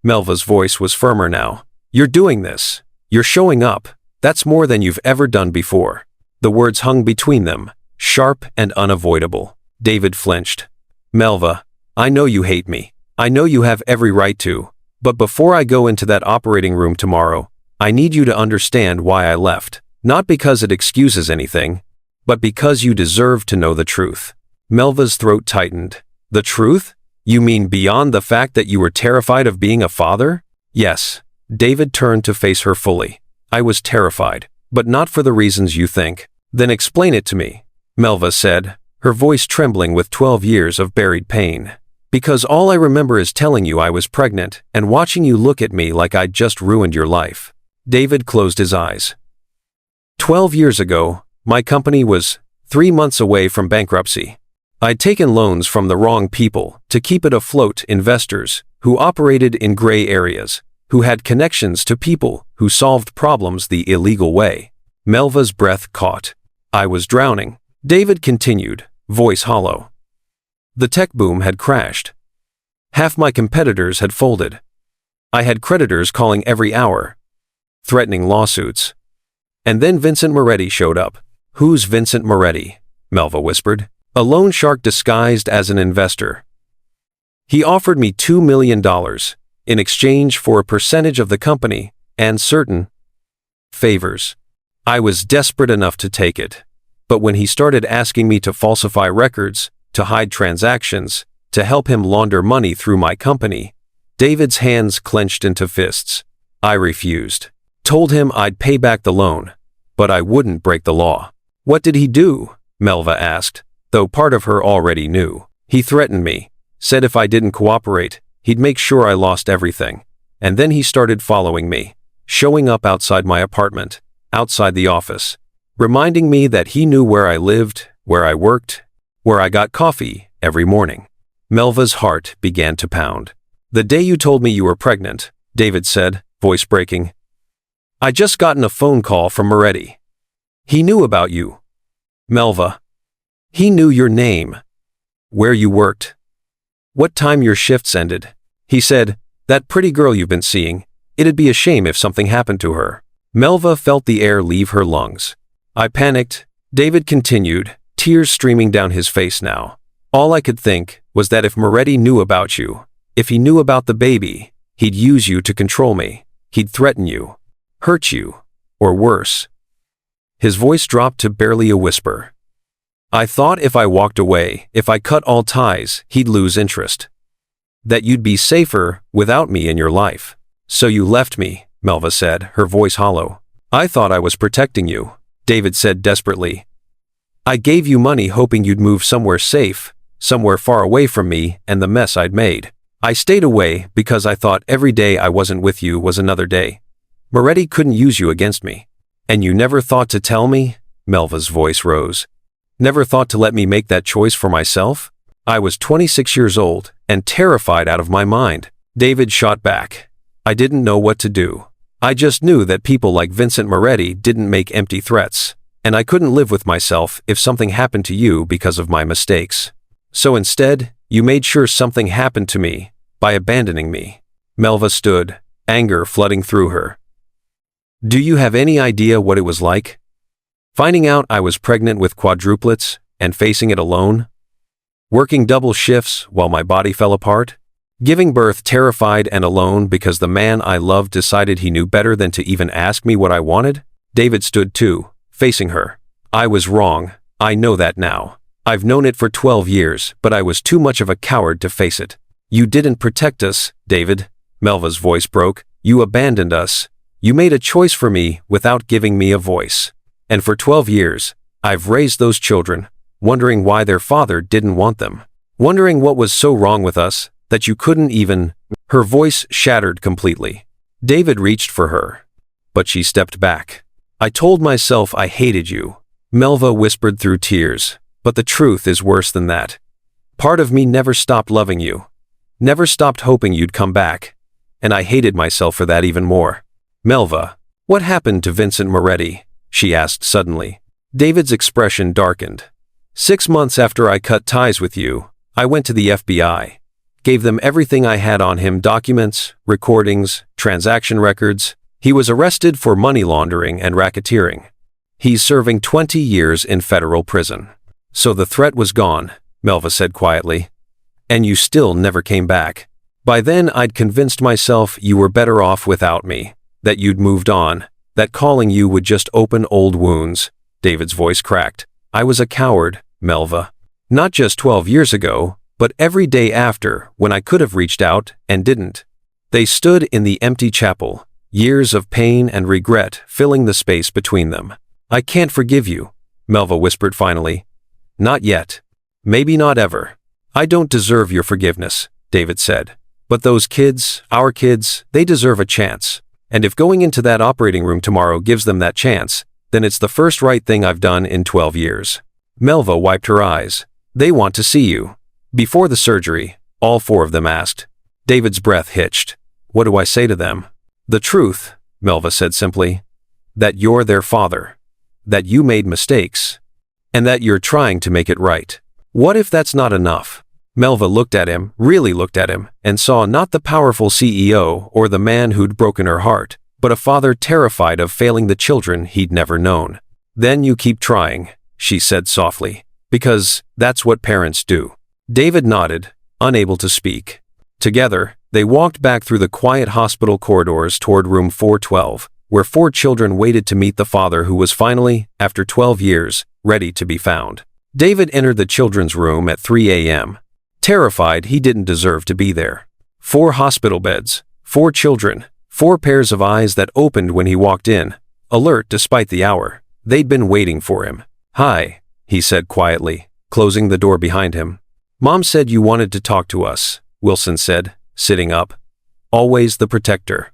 Melva's voice was firmer now. You're doing this. You're showing up. That's more than you've ever done before. The words hung between them, sharp and unavoidable. David flinched. Melva, I know you hate me. I know you have every right to. But before I go into that operating room tomorrow, I need you to understand why I left. Not because it excuses anything, but because you deserve to know the truth. Melva's throat tightened. The truth? You mean beyond the fact that you were terrified of being a father? Yes. David turned to face her fully. I was terrified, but not for the reasons you think. Then explain it to me, Melva said, her voice trembling with 12 years of buried pain. Because all I remember is telling you I was pregnant and watching you look at me like I'd just ruined your life. David closed his eyes. 12 years ago, my company was 3 months away from bankruptcy. I'd taken loans from the wrong people to keep it afloat, investors who operated in gray areas, who had connections to people who solved problems the illegal way. Melva's breath caught. I was drowning. David continued, voice hollow. The tech boom had crashed. Half my competitors had folded. I had creditors calling every hour, threatening lawsuits. And then Vincent Moretti showed up. Who's Vincent Moretti? Melva whispered. A loan shark disguised as an investor. He offered me $2 million in exchange for a percentage of the company and certain favors. I was desperate enough to take it. But when he started asking me to falsify records, to hide transactions, to help him launder money through my company, David's hands clenched into fists. I refused. Told him I'd pay back the loan, but I wouldn't break the law. What did he do? Melva asked, though part of her already knew. He threatened me, said if I didn't cooperate, he'd make sure I lost everything. And then he started following me, showing up outside my apartment, outside the office, reminding me that he knew where I lived, where I worked, where I got coffee every morning. Melva's heart began to pound. The day you told me you were pregnant, David said, voice breaking. I just gotten a phone call from Moretti. He knew about you. Melva. He knew your name, where you worked, what time your shifts ended. He said, that pretty girl you've been seeing, it'd be a shame if something happened to her. Melva felt the air leave her lungs. I panicked, David continued, tears streaming down his face now. All I could think was that if Moretti knew about you, if he knew about the baby, he'd use you to control me. He'd threaten you, hurt you, or worse. His voice dropped to barely a whisper. I thought if I walked away, if I cut all ties, he'd lose interest. That you'd be safer without me in your life. So you left me, Melva said, her voice hollow. I thought I was protecting you, David said desperately. I gave you money hoping you'd move somewhere safe, somewhere far away from me and the mess I'd made. I stayed away because I thought every day I wasn't with you was another day. Moretti couldn't use you against me. And you never thought to tell me? Melva's voice rose. Never thought to let me make that choice for myself? I was 26 years old and terrified out of my mind. David shot back. I didn't know what to do. I just knew that people like Vincent Moretti didn't make empty threats, and I couldn't live with myself if something happened to you because of my mistakes. So instead, you made sure something happened to me by abandoning me. Melva stood, anger flooding through her. Do you have any idea what it was like? Finding out I was pregnant with quadruplets and facing it alone? Working double shifts while my body fell apart? Giving birth terrified and alone because the man I loved decided he knew better than to even ask me what I wanted? David stood too, facing her. I was wrong. I know that now. I've known it for 12 years, but I was too much of a coward to face it. You didn't protect us, David. Melva's voice broke. You abandoned us. You made a choice for me without giving me a voice. And for 12 years, I've raised those children, wondering why their father didn't want them. Wondering what was so wrong with us that you couldn't even... Her voice shattered completely. David reached for her, but she stepped back. I told myself I hated you, Melva whispered through tears, but the truth is worse than that. Part of me never stopped loving you, never stopped hoping you'd come back, and I hated myself for that even more. Melva, what happened to Vincent Moretti? She asked suddenly. David's expression darkened. 6 months after I cut ties with you, I went to the FBI. Gave them everything I had on him: documents, recordings, transaction records. He was arrested for money laundering and racketeering. He's serving 20 years in federal prison. So the threat was gone, Melva said quietly. And you still never came back. By then I'd convinced myself you were better off without me, that you'd moved on, that calling you would just open old wounds. David's voice cracked. I was a coward, Melva. Not just 12 years ago, but every day after, when I could have reached out and didn't. They stood in the empty chapel, years of pain and regret filling the space between them. I can't forgive you, Melva whispered finally. Not yet. Maybe not ever. I don't deserve your forgiveness, David said. But those kids, our kids, they deserve a chance. And if going into that operating room tomorrow gives them that chance, then it's the first right thing I've done in 12 years. Melva wiped her eyes. They want to see you. Before the surgery, all 4 of them asked. David's breath hitched. What do I say to them? The truth, Melva said simply. That you're their father. That you made mistakes. And that you're trying to make it right. What if that's not enough? Melva looked at him, really looked at him, and saw not the powerful CEO or the man who'd broken her heart, but a father terrified of failing the children he'd never known. Then you keep trying, she said softly, because that's what parents do. David nodded, unable to speak. Together, they walked back through the quiet hospital corridors toward room 412, where 4 children waited to meet the father who was finally, after 12 years, ready to be found. David entered the children's room at 3 a.m., terrified he didn't deserve to be there. 4 hospital beds, 4 children, 4 pairs of eyes that opened when he walked in, alert despite the hour. They'd been waiting for him. Hi, he said quietly, closing the door behind him. Mom said you wanted to talk to us, Wilson said, sitting up. Always the protector.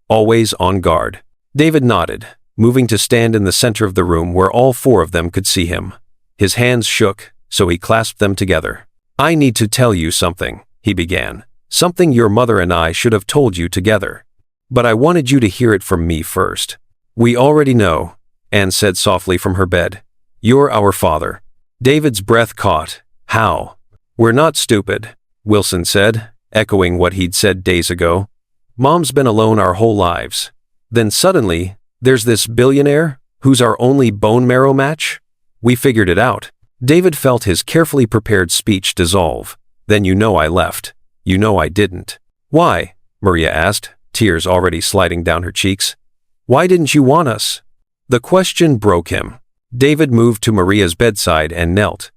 Always on guard. David nodded, moving to stand in the center of the room where all 4 of them could see him. His hands shook, so he clasped them together. I need to tell you something, he began. Something your mother and I should have told you together. But I wanted you to hear it from me first. We already know, Anne said softly from her bed. You're our father. David's breath caught. How? We're not stupid, Wilson said, echoing what he'd said days ago. Mom's been alone our whole lives. Then suddenly, there's this billionaire, who's our only bone marrow match? We figured it out. David felt his carefully prepared speech dissolve. Then you know I left. You know I didn't. Why? Maria asked, tears already sliding down her cheeks. Why didn't you want us? The question broke him. David moved to Maria's bedside and knelt,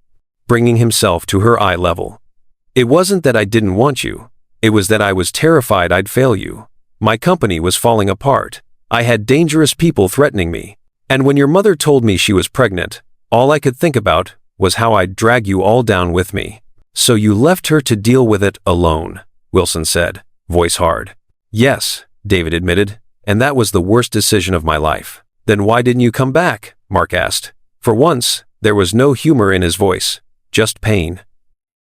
bringing himself to her eye level. It wasn't that I didn't want you. It was that I was terrified I'd fail you. My company was falling apart. I had dangerous people threatening me. And when your mother told me she was pregnant, all I could think about was how I'd drag you all down with me. So you left her to deal with it alone, Wilson said, voice hard. Yes, David admitted, and that was the worst decision of my life. Then why didn't you come back? Mark asked. For once, there was no humor in his voice, just pain.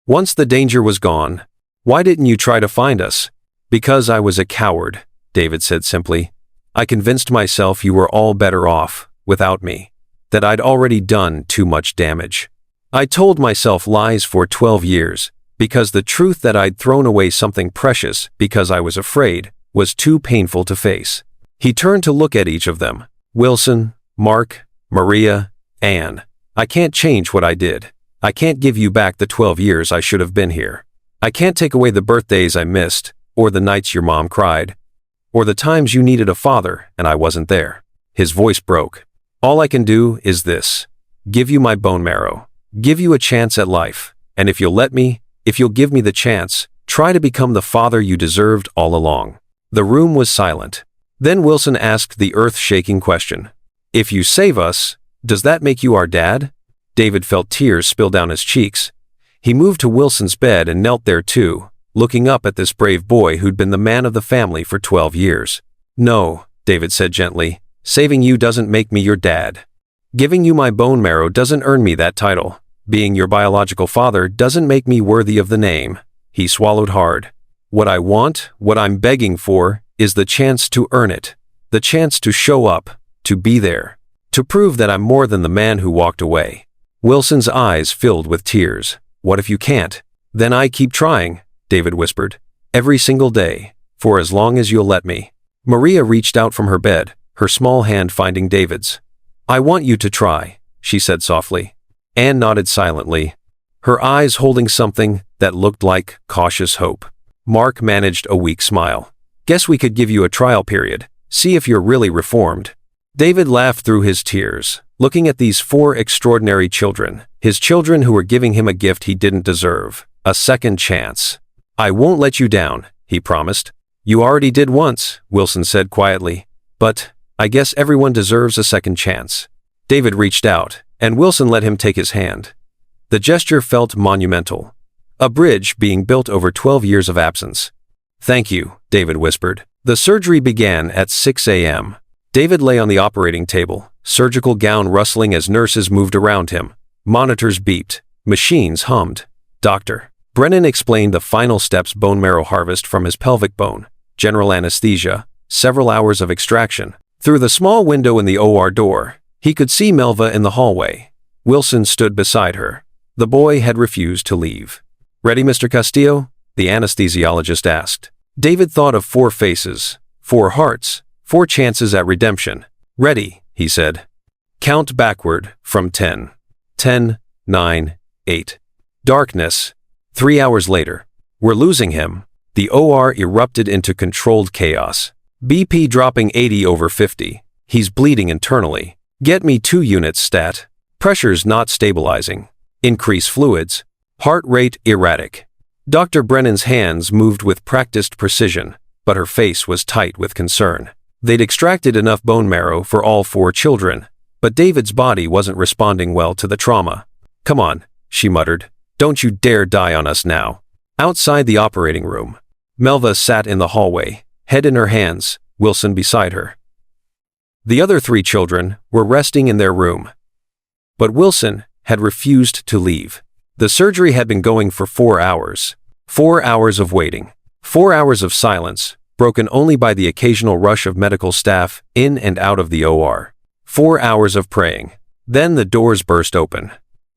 Once the danger was gone, why didn't you try to find us? Because I was a coward, David said simply. I convinced myself you were all better off without me, that I'd already done too much damage. I told myself lies for 12 years, because the truth that I'd thrown away something precious because I was afraid was too painful to face. He turned to look at each of them. Wilson, Mark, Maria, Anne. I can't change what I did. I can't give you back the 12 years I should have been here. I can't take away the birthdays I missed, or the nights your mom cried, or the times you needed a father and I wasn't there. His voice broke. All I can do is this. Give you my bone marrow. Give you a chance at life. And if you'll let me, if you'll give me the chance, try to become the father you deserved all along. The room was silent. Then Wilson asked the earth-shaking question. If you save us, does that make you our dad? David felt tears spill down his cheeks. He moved to Wilson's bed and knelt there too, looking up at this brave boy who'd been the man of the family for 12 years. No, David said gently, saving you doesn't make me your dad. Giving you my bone marrow doesn't earn me that title. Being your biological father doesn't make me worthy of the name. He swallowed hard. What I want, what I'm begging for, is the chance to earn it. The chance to show up, to be there, To prove that I'm more than the man who walked away. Wilson's eyes filled with tears. What if you can't? Then I keep trying, David whispered. Every single day, for as long as you'll let me. Maria reached out from her bed, her small hand finding David's. I want you to try, she said softly. Anne nodded silently, her eyes holding something that looked like cautious hope. Mark managed a weak smile. Guess we could give you a trial period, see if you're really reformed. David laughed through his tears, looking at these 4 extraordinary children, his children who were giving him a gift he didn't deserve, a second chance. I won't let you down, he promised. You already did once, Wilson said quietly. But I guess everyone deserves a second chance. David reached out, and Wilson let him take his hand. The gesture felt monumental. A bridge being built over 12 years of absence. Thank you, David whispered. The surgery began at 6 a.m. David lay on the operating table, surgical gown rustling as nurses moved around him. Monitors beeped. Machines hummed. Dr. Brennan explained the final steps: bone marrow harvest from his pelvic bone, general anesthesia, several hours of extraction. Through the small window in the OR door, he could see Melva in the hallway. Wilson stood beside her. The boy had refused to leave. Ready, Mr. Castillo? The anesthesiologist asked. David thought of 4 faces, 4 hearts, 4 chances at redemption. Ready, he said. Count backward from 10. 10, 9, 8. Darkness. 3 hours later. We're losing him. The OR erupted into controlled chaos. BP dropping 80/50. He's bleeding internally. Get me 2 units stat. Pressure's not stabilizing. Increase fluids. Heart rate erratic. Dr. Brennan's hands moved with practiced precision, but her face was tight with concern. They'd extracted enough bone marrow for all 4 children, but David's body wasn't responding well to the trauma. Come on, she muttered. Don't you dare die on us now. Outside the operating room, Melva sat in the hallway, head in her hands, Wilson beside her. The other 3 children were resting in their room. But Wilson had refused to leave. The surgery had been going for 4 hours. 4 hours of waiting. 4 hours of silence, broken only by the occasional rush of medical staff in and out of the OR. 4 hours of praying. Then the doors burst open.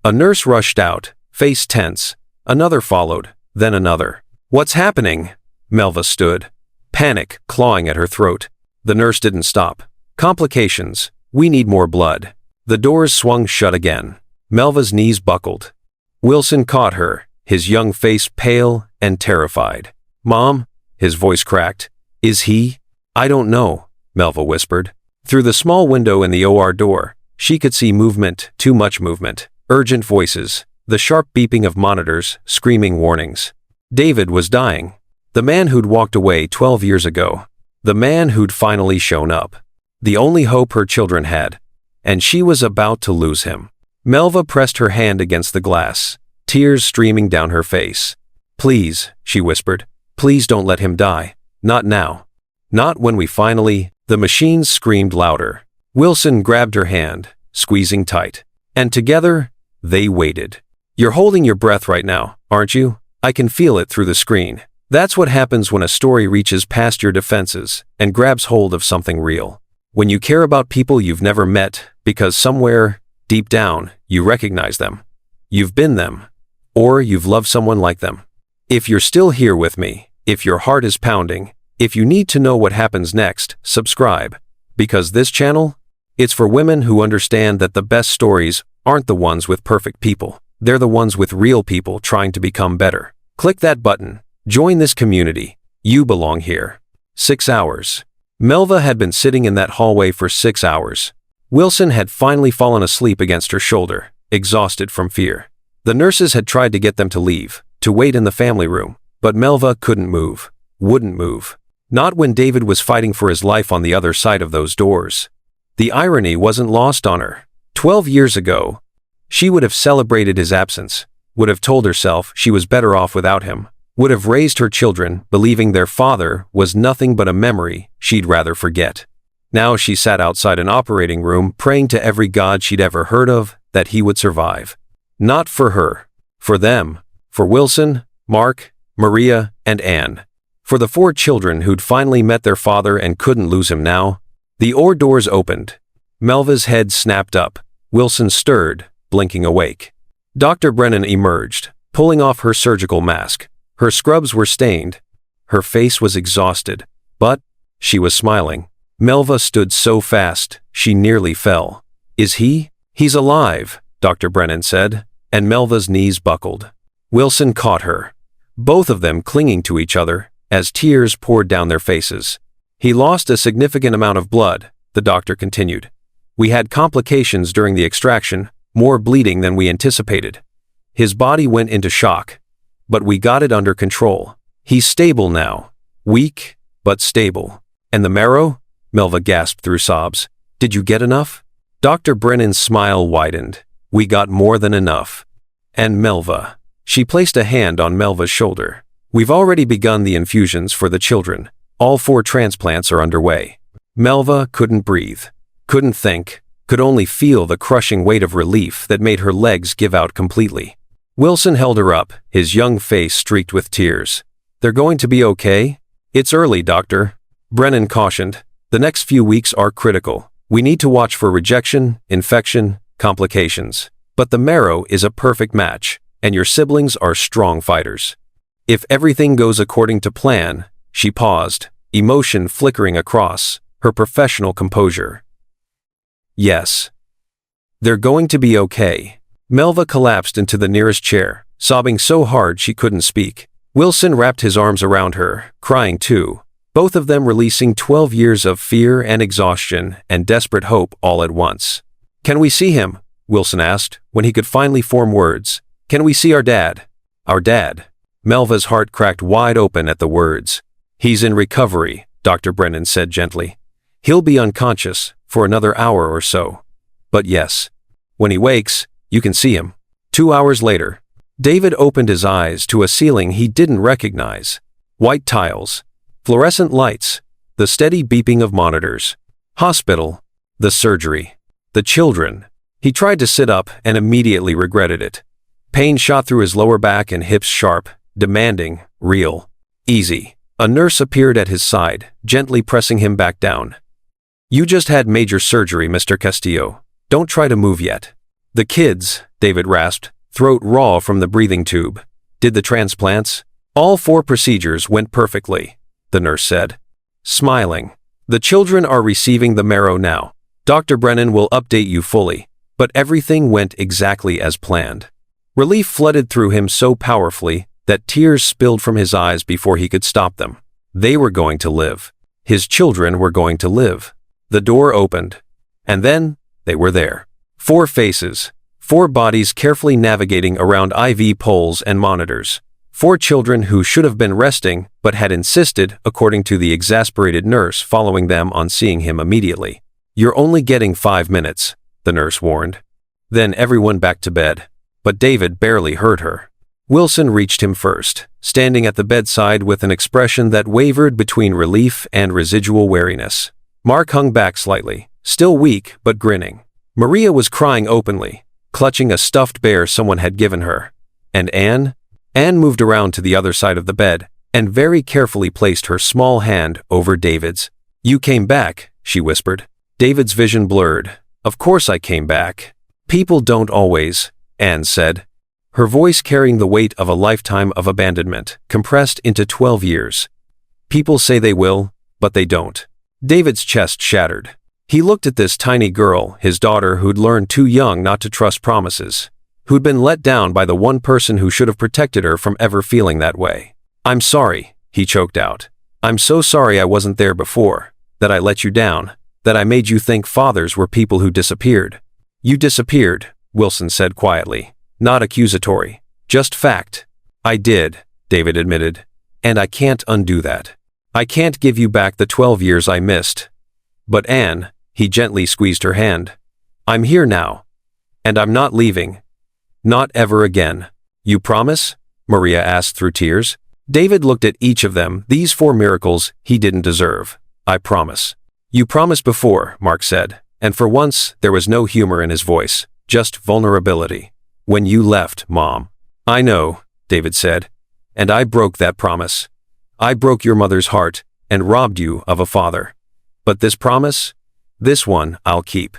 A nurse rushed out, face tense. Another followed, then another. What's happening? Melva stood, panic clawing at her throat. The nurse didn't stop. Complications. We need more blood. The doors swung shut again. Melva's knees buckled. Wilson caught her, his young face pale and terrified. Mom? His voice cracked. Is he? I don't know, Melva whispered. Through the small window in the OR door, she could see movement, too much movement, urgent voices, the sharp beeping of monitors, screaming warnings. David was dying. The man who'd walked away 12 years ago. The man who'd finally shown up. The only hope her children had. And she was about to lose him. Melva pressed her hand against the glass, tears streaming down her face. Please, she whispered, please don't let him die. Not now. Not when we finally... The machines screamed louder. Wilson grabbed her hand, squeezing tight. And together, they waited. You're holding your breath right now, aren't you? I can feel it through the screen. That's what happens when a story reaches past your defenses and grabs hold of something real. When you care about people you've never met, because somewhere, deep down, you recognize them. You've been them. Or you've loved someone like them. If you're still here with me, if your heart is pounding, if you need to know what happens next, subscribe. Because this channel, it's for women who understand that the best stories aren't the ones with perfect people. They're the ones with real people trying to become better. Click that button. Join this community. You belong here. 6 hours. Melva had been sitting in that hallway for 6 hours. Wilson had finally fallen asleep against her shoulder, exhausted from fear. The nurses had tried to get them to leave, to wait in the family room, but Melva couldn't move, wouldn't move. Not when David was fighting for his life on the other side of those doors. The irony wasn't lost on her. 12 years ago, she would have celebrated his absence, would have told herself she was better off without him, would have raised her children believing their father was nothing but a memory she'd rather forget. Now she sat outside an operating room praying to every god she'd ever heard of that he would survive. Not for her. For them. For Wilson, Mark, Maria, and Anne. For the 4 children who'd finally met their father and couldn't lose him now. The OR doors opened. Melva's head snapped up. Wilson stirred, blinking awake. Dr. Brennan emerged, pulling off her surgical mask. Her scrubs were stained. Her face was exhausted, but she was smiling. Melva stood so fast, she nearly fell. Is he? He's alive, Dr. Brennan said, and Melva's knees buckled. Wilson caught her, both of them clinging to each other, as tears poured down their faces. He lost a significant amount of blood, the doctor continued. We had complications during the extraction, more bleeding than we anticipated. His body went into shock, but we got it under control. He's stable now. Weak, but stable. And the marrow? Melva gasped through sobs. Did you get enough? Dr. Brennan's smile widened. We got more than enough. And Melva. She placed a hand on Melva's shoulder. We've already begun the infusions for the children. All 4 transplants are underway. Melva couldn't breathe, couldn't think, could only feel the crushing weight of relief that made her legs give out completely. Wilson held her up, his young face streaked with tears. They're going to be okay? It's early, doctor. Brennan cautioned. The next few weeks are critical. We need to watch for rejection, infection, complications. But the marrow is a perfect match, and your siblings are strong fighters. If everything goes according to plan, she paused, emotion flickering across her professional composure. Yes. They're going to be okay. Melva collapsed into the nearest chair, sobbing so hard she couldn't speak. Wilson wrapped his arms around her, crying too, both of them releasing 12 years of fear and exhaustion and desperate hope all at once. Can we see him? Wilson asked, when he could finally form words. Can we see our dad? Our dad. Melva's heart cracked wide open at the words. He's in recovery, Dr. Brennan said gently. He'll be unconscious for another hour or so. But yes, when he wakes, you can see him. 2 hours later, David opened his eyes to a ceiling he didn't recognize. White tiles, fluorescent lights, the steady beeping of monitors. Hospital, the surgery, the children. He tried to sit up and immediately regretted it. Pain shot through his lower back and hips sharp, demanding, real, easy. A nurse appeared at his side, gently pressing him back down. You just had major surgery, Mr. Castillo. Don't try to move yet. The kids, David rasped, throat raw from the breathing tube. Did the transplants? All 4 procedures went perfectly, the nurse said, smiling. The children are receiving the marrow now. Dr. Brennan will update you fully, but everything went exactly as planned. Relief flooded through him so powerfully that tears spilled from his eyes before he could stop them. They were going to live. His children were going to live. The door opened, and then they were there. 4 faces, 4 bodies carefully navigating around IV poles and monitors. 4 children who should have been resting but had insisted, according to the exasperated nurse following them on seeing him immediately. You're only getting 5 minutes, the nurse warned. Then everyone back to bed. But David barely heard her. Wilson reached him first, standing at the bedside with an expression that wavered between relief and residual wariness. Mark hung back slightly, still weak but grinning. Maria was crying openly, clutching a stuffed bear someone had given her. And Anne? Anne moved around to the other side of the bed and very carefully placed her small hand over David's. You came back, she whispered. David's vision blurred. Of course I came back. People don't always, Anne said, her voice carrying the weight of a lifetime of abandonment, compressed into 12 years. People say they will, but they don't. David's chest shattered. He looked at this tiny girl, his daughter who'd learned too young not to trust promises, who'd been let down by the one person who should have protected her from ever feeling that way. I'm sorry, he choked out. I'm so sorry I wasn't there before, that I let you down, that I made you think fathers were people who disappeared. You disappeared, Wilson said quietly, not accusatory, just fact. I did, David admitted, and I can't undo that. I can't give you back the 12 years I missed. But Anne, he gently squeezed her hand. I'm here now. And I'm not leaving. Not ever again. You promise? Maria asked through tears. David looked at each of them, these 4 miracles he didn't deserve. I promise. You promised before, Mark said, and for once there was no humor in his voice, just vulnerability. When you left, Mom. I know, David said, and I broke that promise. I broke your mother's heart and robbed you of a father. But this promise? This one I'll keep.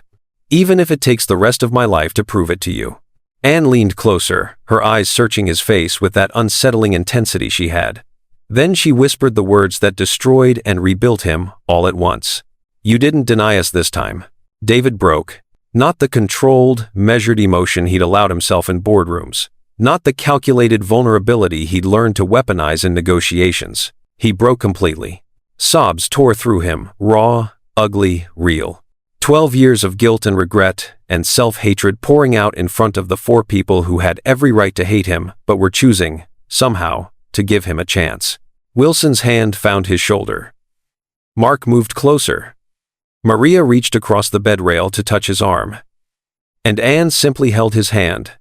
even if it takes the rest of my life to prove it to you." Anne leaned closer, her eyes searching his face with that unsettling intensity she had. Then she whispered the words that destroyed and rebuilt him all at once. "You didn't deny us this time." David broke. Not the controlled, measured emotion he'd allowed himself in boardrooms. Not the calculated vulnerability he'd learned to weaponize in negotiations. He broke completely. Sobs tore through him, raw, ugly, real. 12 years of guilt and regret and self-hatred pouring out in front of the 4 people who had every right to hate him but were choosing, somehow, to give him a chance. Wilson's hand found his shoulder. Mark moved closer. Maria reached across the bed rail to touch his arm. And Anne simply held his hand.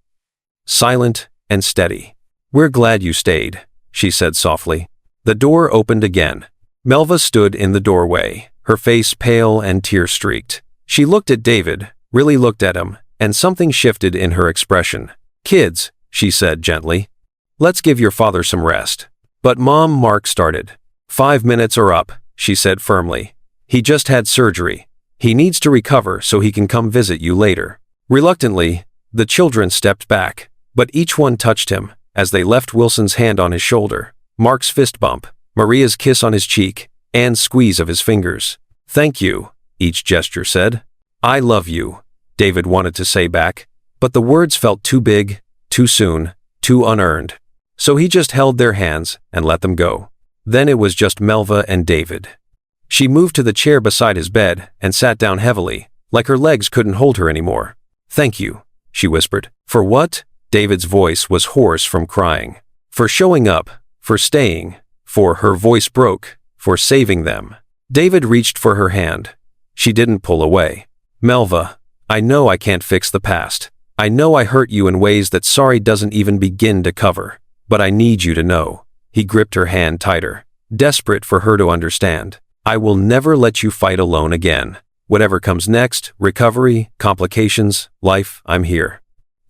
Silent and steady. "We're glad you stayed," she said softly. The door opened again. Melva stood in the doorway, her face pale and tear-streaked. She looked at David, really looked at him, and something shifted in her expression. "Kids," she said gently, "let's give your father some rest." "But Mom," Mark started. "5 minutes are up," she said firmly. "He just had surgery. He needs to recover so he can come visit you later." Reluctantly, the children stepped back, but each one touched him, as they left Wilson's hand on his shoulder, Mark's fist bump, Maria's kiss on his cheek, Anne's squeeze of his fingers. "Thank you," each gesture said. "I love you," David wanted to say back, but the words felt too big, too soon, too unearned. So he just held their hands and let them go. Then it was just Melva and David. She moved to the chair beside his bed and sat down heavily, like her legs couldn't hold her anymore. "Thank you," she whispered. "For what?" David's voice was hoarse from crying. "For showing up, for staying, for," her voice broke, "for saving them." David reached for her hand. She didn't pull away. "Melva, I know I can't fix the past. I know I hurt you in ways that sorry doesn't even begin to cover. But I need you to know." He gripped her hand tighter, desperate for her to understand. "I will never let you fight alone again. Whatever comes next, recovery, complications, life, I'm here.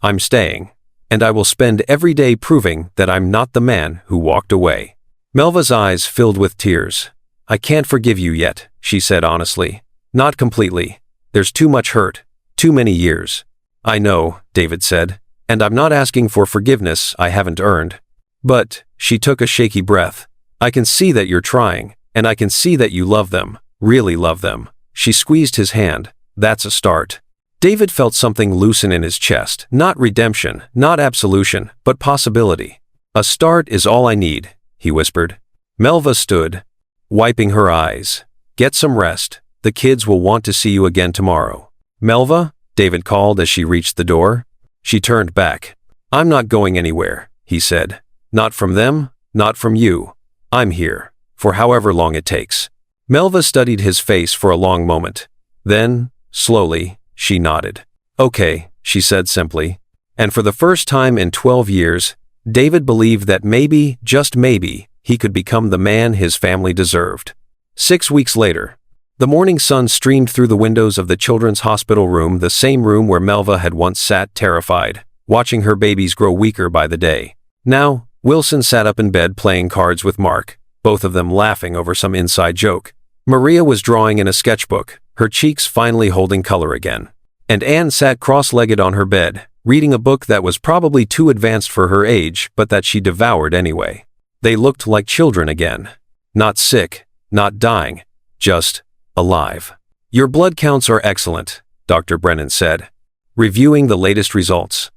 I'm staying. And I will spend every day proving that I'm not the man who walked away." Melva's eyes filled with tears. "I can't forgive you yet," she said honestly. "Not completely. There's too much hurt, too many years." "I know," David said, "and I'm not asking for forgiveness I haven't earned. But," she took a shaky breath, "I can see that you're trying, and I can see that you love them, really love them." She squeezed his hand. "That's a start." David felt something loosen in his chest. Not redemption, not absolution, but possibility. "A start is all I need," he whispered. Melva stood, wiping her eyes. "Get some rest. The kids will want to see you again tomorrow." "Melva?" David called as she reached the door. She turned back. "I'm not going anywhere," he said. "Not from them, not from you. I'm here, for however long it takes." Melva studied his face for a long moment. Then, slowly, she nodded. "Okay," she said simply. And for the first time in 12 years, David believed that maybe, just maybe, he could become the man his family deserved. 6 weeks later, the morning sun streamed through the windows of the children's hospital room, the same room where Melva had once sat terrified, watching her babies grow weaker by the day. Now, Wilson sat up in bed playing cards with Mark, both of them laughing over some inside joke. Maria was drawing in a sketchbook, her cheeks finally holding color again. And Anne sat cross-legged on her bed, reading a book that was probably too advanced for her age, but that she devoured anyway. They looked like children again. Not sick, not dying, just alive. "Your blood counts are excellent," Dr. Brennan said, reviewing the latest results.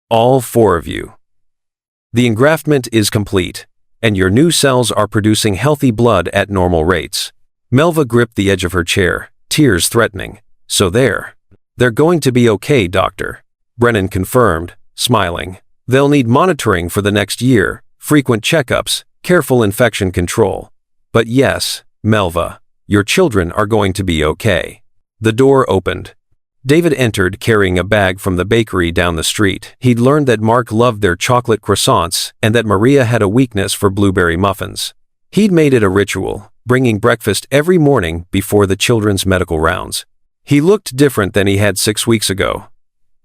"All 4 of you. The engraftment is complete, and your new cells are producing healthy blood at normal rates." Melva gripped the edge of her chair, tears threatening. "So they're going to be okay, doctor," Brennan confirmed, smiling. "They'll need monitoring for the next year, frequent checkups, careful infection control. But yes, Melva, your children are going to be okay." The door opened. David entered carrying a bag from the bakery down the street. He'd learned that Mark loved their chocolate croissants and that Maria had a weakness for blueberry muffins. He'd made it a ritual, bringing breakfast every morning before the children's medical rounds. He looked different than he had 6 weeks ago.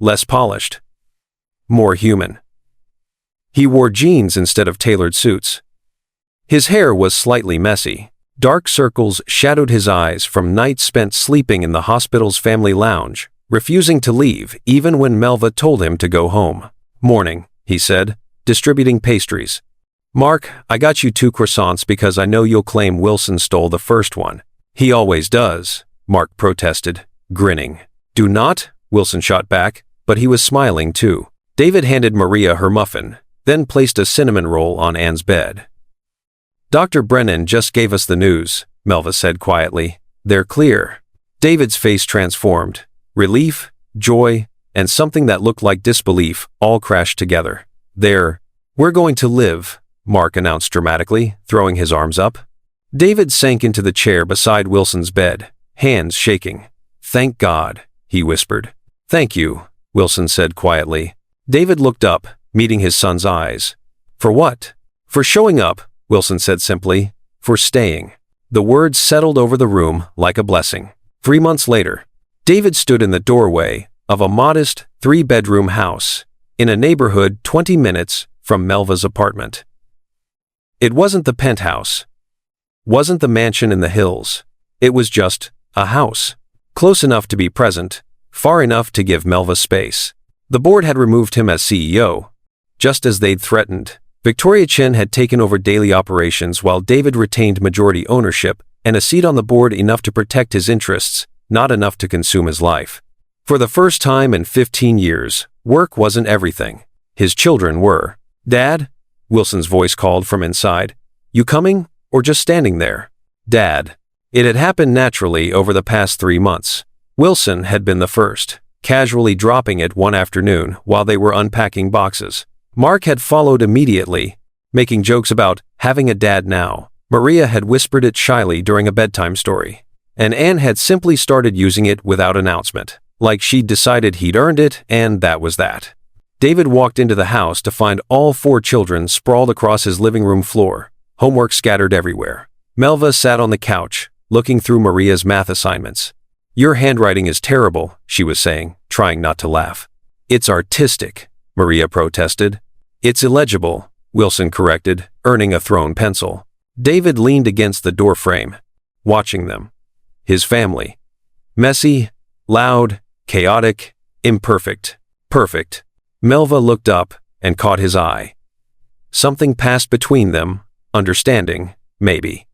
Less polished. More human. He wore jeans instead of tailored suits. His hair was slightly messy. Dark circles shadowed his eyes from nights spent sleeping in the hospital's family lounge, refusing to leave even when Melva told him to go home. "Morning," he said, distributing pastries. "Mark, I got you 2 croissants because I know you'll claim Wilson stole the first one." "He always does," Mark protested, grinning. "Do not," Wilson shot back, but he was smiling too. David handed Maria her muffin, then placed a cinnamon roll on Anne's bed. "Dr. Brennan just gave us the news," Melva said quietly. "They're clear." David's face transformed. Relief, joy, and something that looked like disbelief all crashed together. "We're going to live," Mark announced dramatically, throwing his arms up. David sank into the chair beside Wilson's bed, hands shaking. "Thank God," he whispered. "Thank you," Wilson said quietly. David looked up, meeting his son's eyes. "For what?" "For showing up," Wilson said simply. "For staying." The words settled over the room like a blessing. 3 months later, David stood in the doorway of a modest 3-bedroom house in a neighborhood 20 minutes from Melva's apartment. It wasn't the penthouse, wasn't the mansion in the hills. It was just a house, close enough to be present, far enough to give Melva space. The board had removed him as CEO, just as they'd threatened. Victoria Chen had taken over daily operations while David retained majority ownership and a seat on the board enough to protect his interests, not enough to consume his life. For the first time in 15 years, work wasn't everything. His children were. "Dad?" Wilson's voice called from inside. "You coming, or just standing there?" "Dad." It had happened naturally over the past 3 months. Wilson had been the first, casually dropping it one afternoon while they were unpacking boxes. Mark had followed immediately, making jokes about having a dad now. Maria had whispered it shyly during a bedtime story. And Anne had simply started using it without announcement, like she'd decided he'd earned it and that was that. David walked into the house to find all 4 children sprawled across his living room floor, homework scattered everywhere. Melva sat on the couch, looking through Maria's math assignments. "Your handwriting is terrible," she was saying, trying not to laugh. "It's artistic," Maria protested. "It's illegible," Wilson corrected, earning a thrown pencil. David leaned against the doorframe, watching them. His family. Messy, loud, chaotic, imperfect, perfect. Melva looked up and caught his eye. Something passed between them, understanding, maybe.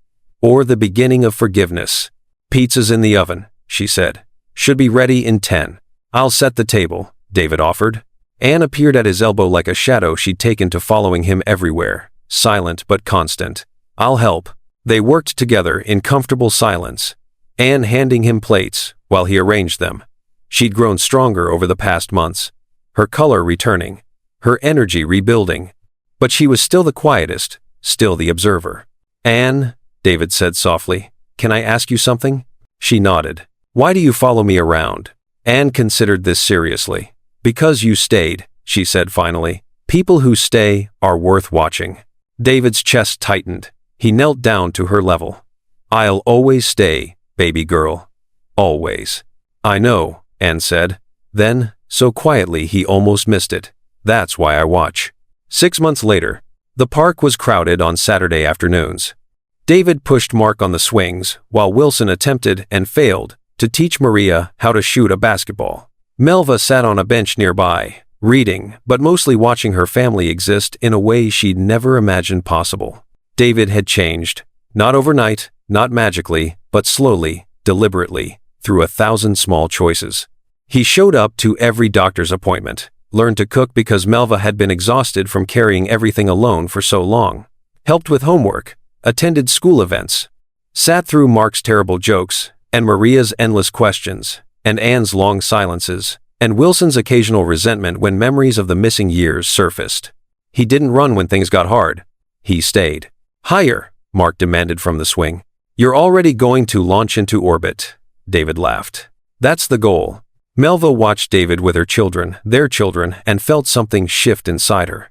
Or the beginning of forgiveness. "Pizza's in the oven," she said. "Should be ready in 10. "I'll set the table," David offered. Anne appeared at his elbow like a shadow she'd taken to following him everywhere, silent but constant. "I'll help." They worked together in comfortable silence, Anne handing him plates while he arranged them. She'd grown stronger over the past months, her color returning, her energy rebuilding. But she was still the quietest, still the observer. "Anne," David said softly, "can I ask you something?" She nodded. "Why do you follow me around?" Anne considered this seriously. "Because you stayed," she said finally. "People who stay are worth watching." David's chest tightened. He knelt down to her level. "I'll always stay, baby girl. Always." "I know," Anne said. Then, so quietly he almost missed it. "That's why I watch." 6 months later, the park was crowded on Saturday afternoons. David pushed Mark on the swings, while Wilson attempted and failed to teach Maria how to shoot a basketball. Melva sat on a bench nearby, reading, but mostly watching her family exist in a way she'd never imagined possible. David had changed. Not overnight, not magically, but slowly, deliberately, through 1,000 small choices. He showed up to every doctor's appointment, learned to cook because Melva had been exhausted from carrying everything alone for so long, helped with homework, attended school events, sat through Mark's terrible jokes, and Maria's endless questions, and Anne's long silences, and Wilson's occasional resentment when memories of the missing years surfaced. He didn't run when things got hard. He stayed. "Higher," Mark demanded from the swing. "You're already going to launch into orbit," David laughed. "That's the goal." Melva watched David with her children, their children, and felt something shift inside her.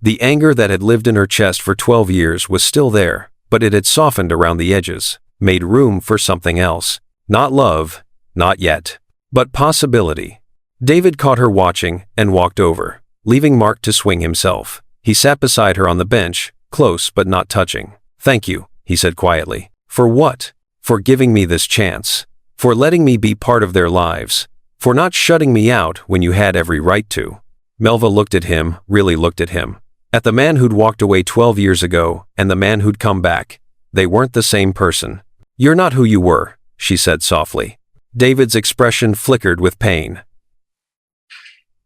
The anger that had lived in her chest for 12 years was still there, but it had softened around the edges, made room for something else. Not love, not yet, but possibility. David caught her watching and walked over, leaving Mark to swing himself. He sat beside her on the bench, close but not touching. "Thank you," he said quietly, For what? For giving me this chance. For letting me be part of their lives. For not shutting me out when you had every right to. Melva looked at him, really looked at him. At the man who'd walked away 12 years ago, and the man who'd come back. They weren't the same person. You're not who you were, she said softly. David's expression flickered with pain.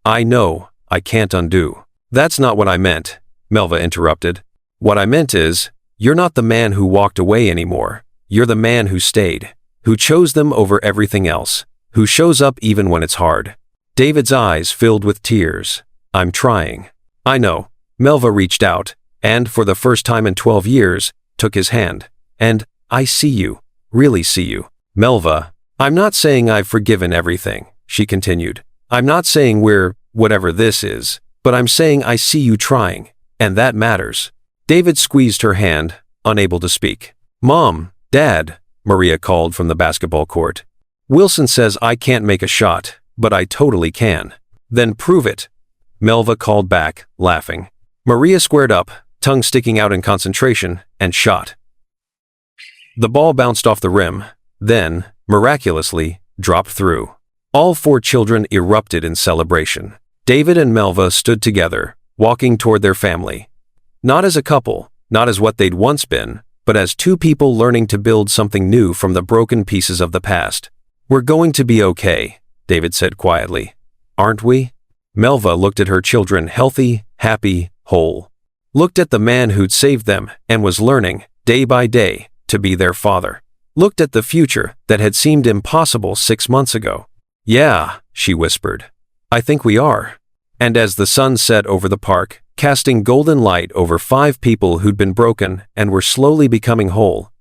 I know, I can't undo. That's not what I meant, Melva interrupted. What I meant is, you're not the man who walked away anymore. You're the man who stayed, who chose them over everything else, who shows up even when it's hard. David's eyes filled with tears. I'm trying. I know. Melva reached out, and for the first time in 12 years, took his hand. And, I see you. Really see you. Melva, I'm not saying I've forgiven everything, she continued. I'm not saying we're, whatever this is, but I'm saying I see you trying, and that matters. David squeezed her hand, unable to speak. Mom, Dad, Maria called from the basketball court. Wilson says I can't make a shot, but I totally can. Then prove it. Melva called back, laughing. Maria squared up, tongue sticking out in concentration, and shot. The ball bounced off the rim, then, miraculously, dropped through. All four children erupted in celebration. David and Melva stood together, walking toward their family. Not as a couple, not as what they'd once been, but as two people learning to build something new from the broken pieces of the past. We're going to be okay, David said quietly. Aren't we? Melva looked at her children, healthy, happy, whole. Looked at the man who'd saved them and was learning, day by day, to be their father. Looked at the future that had seemed impossible 6 months ago. Yeah, she whispered. I think we are. And as the sun set over the park, casting golden light over 5 people who'd been broken and were slowly becoming whole,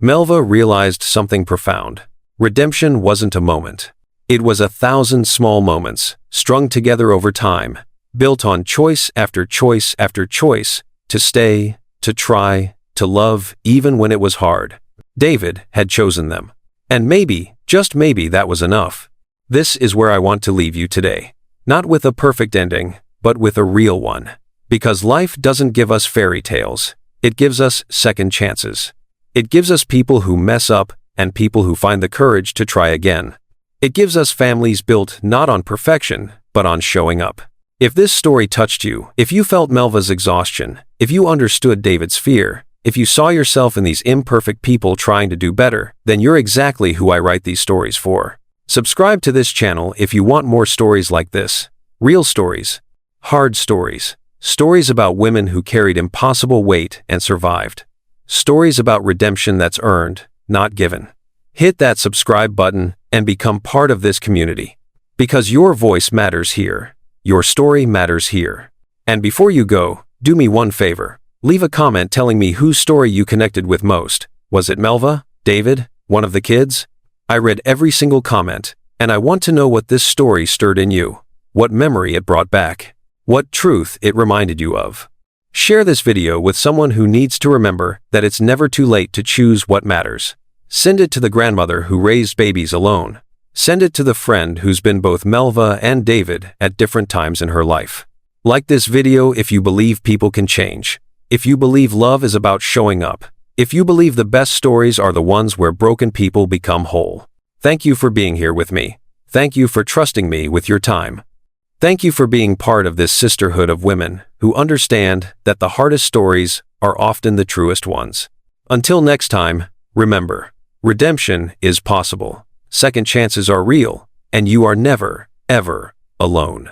Melva realized something profound. Redemption wasn't a moment. It was 1,000 small moments, strung together over time, built on choice after choice after choice, to stay, to try, to love, even when it was hard. David had chosen them. And maybe, just maybe that was enough. This is where I want to leave you today. Not with a perfect ending, but with a real one. Because life doesn't give us fairy tales. It gives us second chances. It gives us people who mess up and people who find the courage to try again. It gives us families built not on perfection, but on showing up. If this story touched you, if you felt Melva's exhaustion, if you understood David's fear, if you saw yourself in these imperfect people trying to do better, then you're exactly who I write these stories for. Subscribe to this channel if you want more stories like this. Real stories. Hard stories. Stories about women who carried impossible weight and survived. Stories about redemption that's earned, not given. Hit that subscribe button and become part of this community. Because your voice matters here. Your story matters here. And before you go, do me one favor. Leave a comment telling me whose story you connected with most. Was it Melva, David, one of the kids? I read every single comment, and I want to know what this story stirred in you, what memory it brought back, what truth it reminded you of. Share this video with someone who needs to remember that it's never too late to choose what matters. Send it to the grandmother who raised babies alone. Send it to the friend who's been both Melva and David at different times in her life. Like this video if you believe people can change. If you believe love is about showing up. If you believe the best stories are the ones where broken people become whole. Thank you for being here with me. Thank you for trusting me with your time. Thank you for being part of this sisterhood of women who understand that the hardest stories are often the truest ones. Until next time, remember, redemption is possible. Second chances are real, and you are never, ever alone.